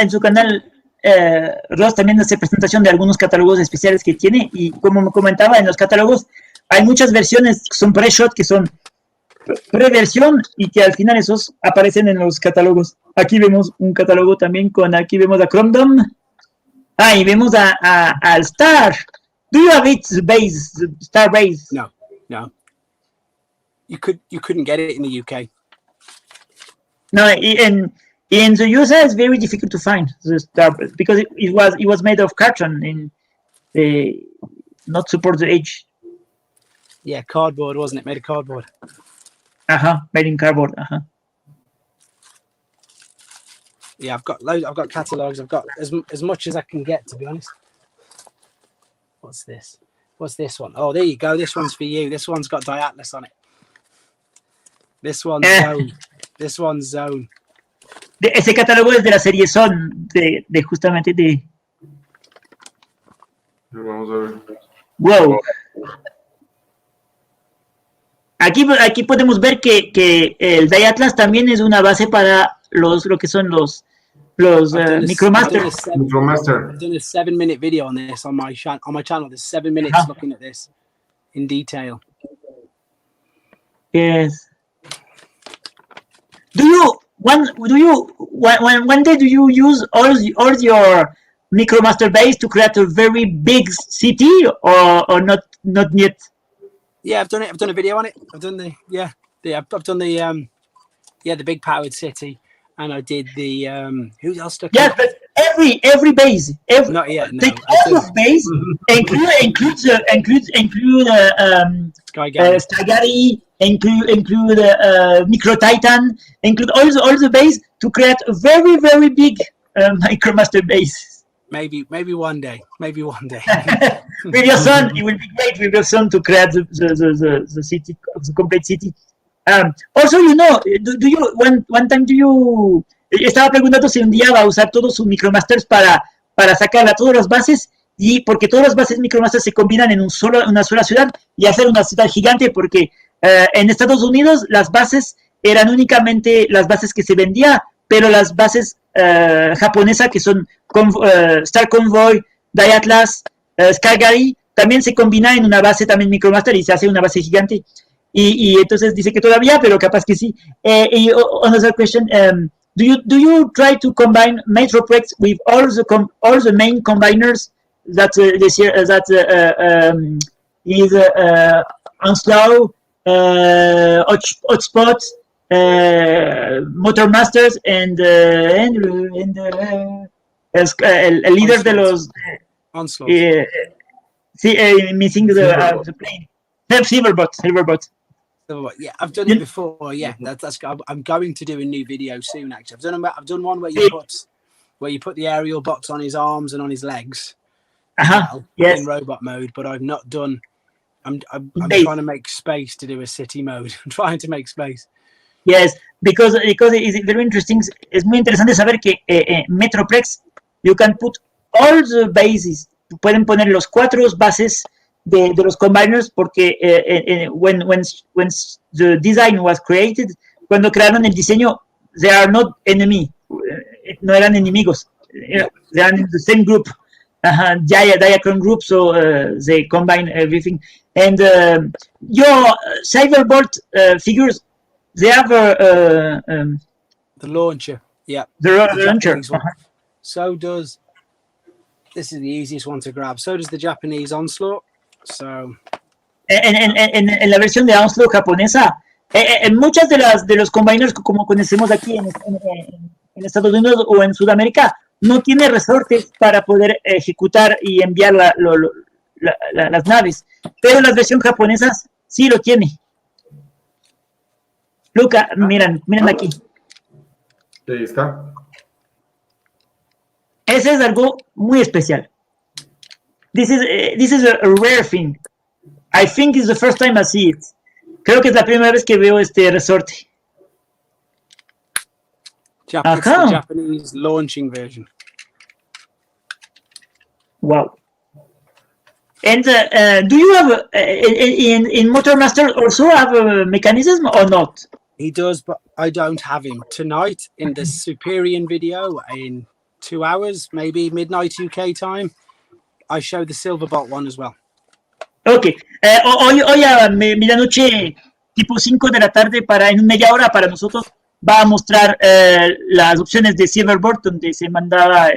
Ross también hace presentación de algunos catálogos especiales que tiene y como me comentaba, en los catálogos hay muchas versiones que son pre-shot, que son preversión y que al final esos aparecen en los catálogos. Aquí vemos un catálogo también aquí vemos a Cromdom. Y vemos al Star. Do you have it, Star Base? No. You couldn't get it in the UK. No, in the USA it's very difficult to find the Star Base because it was made of carton and not support the age. Yeah, cardboard, wasn't it? Made of cardboard. Made in cardboard. Yeah, I've got loads. I've got catalogs. I've got as much as I can get, to be honest. What's this? What's this one? Oh, there you go. This one's for you. This one's got Diatlas on it. This one's Zone. This one's Zone. Ese catálogo es de la serie Son, de justamente de... Vamos a ver. Wow. Aquí podemos ver que el Die Atlas también es una base para lo que son los Micromaster. Micromaster. I've done a 7-minute video on this on my channel. There's 7 minutes looking at this in detail. Yes. One day do you use all your Micromaster base to create a very big city or not yet? Yeah, I've done it. I've done a video on it. I've done the big powered city, and I did the who else stuck? Yes, but every base, not yet. No, take all of base, include Skygary, include Micro Titan, include all the base to create a very big Micromaster base. Maybe one day. Maybe one day. With your son, it will be great with your son to create the city, the complete city. Also, do you one time do you estaba preguntando si un día va a usar todos sus Micromasters para sacar a todas las bases, y porque todas las bases Micromasters se combinan en una sola ciudad y hacer una ciudad gigante, porque en Estados Unidos las bases eran únicamente las bases que se vendía, pero las bases japonesas que son Star Convoy, Die Atlas, Skygary, también se combina en una base también Micromaster y se hace una base gigante. Y entonces dice que todavía, pero capaz que sí. Y another question, do you try to combine Metroprex with all the main combiners that is Onslaught, Hotspot, Motormasters and el líder de los Onslaught. Sí, missing the plane. Silverbot. Yeah, I've done it before. Yeah, that's. I'm going to do a new video soon. Actually, I've done one where you put the aerial bots on his arms and on his legs. Yes. In robot mode, but I've not done. I'm trying to make space to do a city mode. I'm trying to make space. Yes, because it's very interesting. Es muy interesante saber que Metroprex, you can put all the bases. Pueden poner los 4 bases de los combiners, porque when the design was created, cuando crearon el diseño, they are not enemy, no eran enemigos, they are in the same group, diachrone group, so they combine everything. And your Cyberbolt figures, they have the launcher, yeah, the launcher. So does. This is the easiest one to grab. So does the Japanese Onslaught. So. En la versión de Onslaught japonesa, en muchas de los combiners como conocemos aquí en Estados Unidos o en Sudamérica, no tiene resortes para poder ejecutar y enviar las naves, pero las versiones japonesas sí lo tiene. Luca, miren aquí. Ahí está. Ese es algo muy especial. This is a rare thing. I think it's the first time I see it. Creo que es la primera vez que veo este resorte. The Japanese launching version. Wow. And do you have in Motormaster also have a mechanism or not? He does, but I don't have him. Tonight in the Superior video in 2 hours, maybe midnight UK time, I show the Silverbolt one as well. Ok. Hoy a medianoche, tipo 5 de la tarde, en media hora para nosotros, va a mostrar las opciones de Silverbolt, donde se mandaba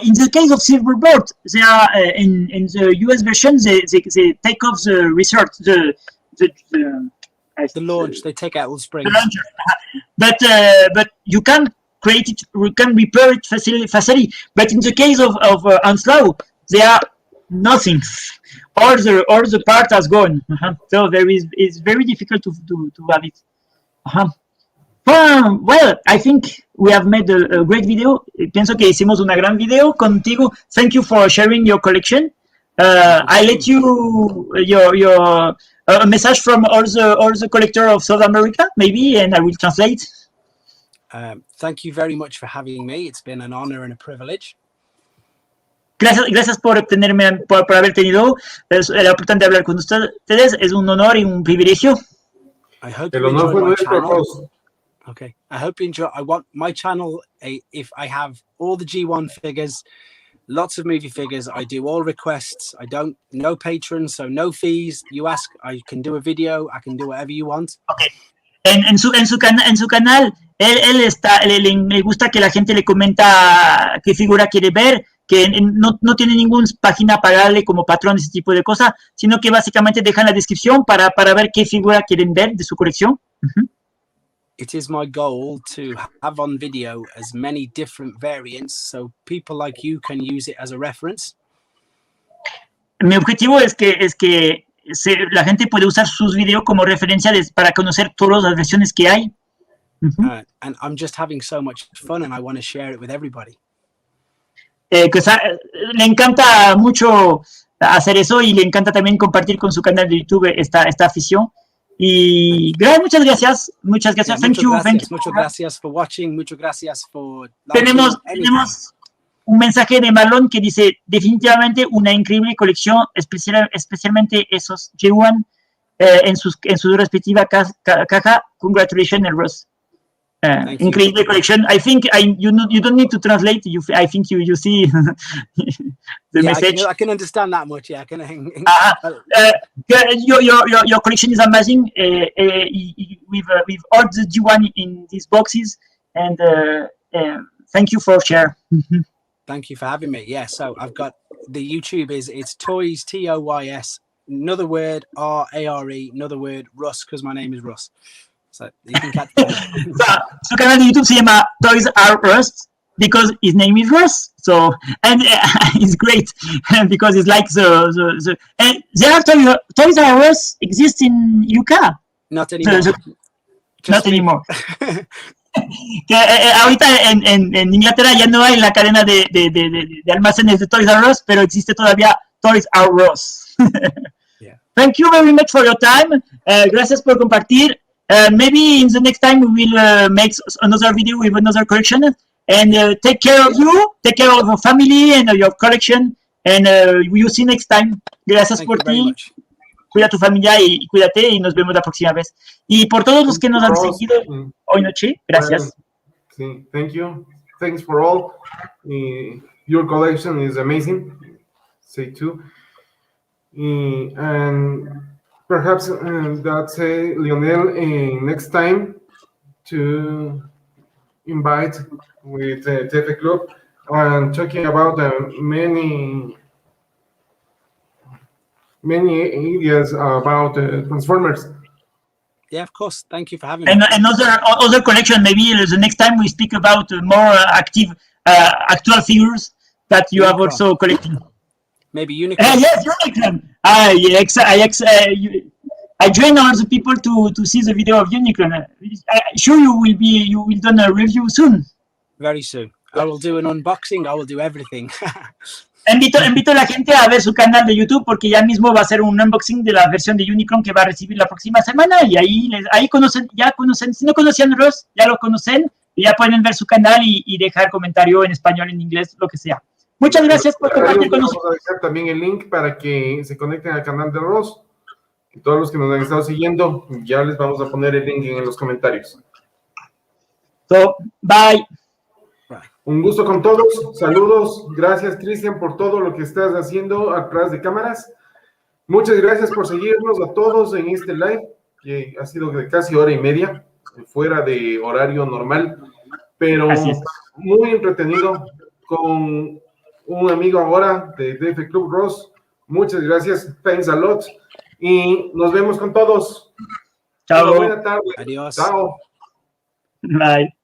in the case of Silverbolt, they are in the US version, they take off the resort, the launch. They take out all the springs. But you can create it, we can repair it facility. But in the case of Onslaught, they are nothing. All the part has gone. So it's very difficult to have it. Well, I think we have made a great video. Pienso que hicimos una gran video contigo. Thank you for sharing your collection. I let you your a message from all the collector of South America, maybe, and I will translate. Thank you very much for having me. It's been an honor and a privilege. Gracias por tenerme, por haber tenido la oportunidad de hablar con ustedes. Es un honor y un privilegio. I hope you enjoy my channel. Okay. I hope you enjoy. I want my channel. If I have all the G1 figures, lots of movie figures. I do all requests. No patrons, so no fees. You ask, I can do a video. I can do whatever you want. Okay. En su canal, le gusta que la gente le comenta qué figura quiere ver, que no tiene ninguna página pagable como patrón, ese tipo de cosas, sino que básicamente dejan la descripción para ver qué figura quieren ver de su colección. It is my goal to have on video as many different variants so people like you can use it as a reference. Mi objetivo es que la gente puede usar sus videos como referencia para conocer todas las versiones que hay. And I'm just having so much fun and I want to share it with everybody. Le encanta mucho hacer eso y le encanta también compartir con su canal de YouTube esta afición. Y muchas gracias. Yeah, Thank you. Muchas gracias for watching. Muchas gracias for tenemos un mensaje de Marlon que dice definitivamente una increíble colección, especialmente esos J1 en su respectiva caja. Congratulations, RUSS. Increíble colección. I think you don't need to translate. I think you see the message. I can understand that much. Yeah, your collection is amazing. With all the G1 in these boxes, and thank you for sharing. Thank you for having me. Yeah, so I've got the YouTube it's Toys TOYS, another word RARE, another word RUSS because my name is RUSS. So you can catch that. Su canal de YouTube se llama Toys R Us because his name is RUSS. So and it's great because it's like the and there are Toys R Us exist in UK. Not anymore. Not anymore. Que ahorita en Inglaterra ya no hay la cadena de almacenes de Toys R Us, pero existe todavía Toys R Us. Yeah. Thank you very much for your time. Gracias por compartir. Maybe in the next time we will make another video with another collection. And take care of you, take care of your family and your collection. And we'll see you next time. Gracias por ti. Cuida a tu familia y cuídate y nos vemos la próxima vez. Y por todos los que nos han seguido hoy noche, gracias. Sí, thank you. Thanks for all. Your collection is amazing. Say too. And perhaps that's Lionel next time to invite with TF Club and talking about many ideas about Transformers. Yeah, of course. Thank you for having me. And other collection. Maybe the next time we speak about more active, actual figures that you have also collecting. Maybe Unicron. Yes, Unicron. I join all the people to see the video of Unicron. Sure, you will done a review soon. Very soon. I will do an unboxing. I will do everything. Invito a la gente a ver su canal de YouTube porque ya mismo va a ser un unboxing de la versión de Unicron que va a recibir la próxima semana y ahí conocen, si no conocían RUSS, ya lo conocen y ya pueden ver su canal y dejar comentario en español, en inglés, lo que sea. Muchas gracias por compartir con nosotros. Vamos a dejar también el link para que se conecten al canal de RUSS. Y todos los que nos han estado siguiendo, ya les vamos a poner el link en los comentarios. So, bye. Un gusto con todos, saludos, gracias Cristian por todo lo que estás haciendo atrás de cámaras. Muchas gracias por seguirnos a todos en este live, que ha sido de casi hora y media, fuera de horario normal, pero muy entretenido, con un amigo ahora de DF Club RUSS. Muchas gracias, thanks a lot, y nos vemos con todos. Chao. Buena tarde. Adiós. Chao. Bye.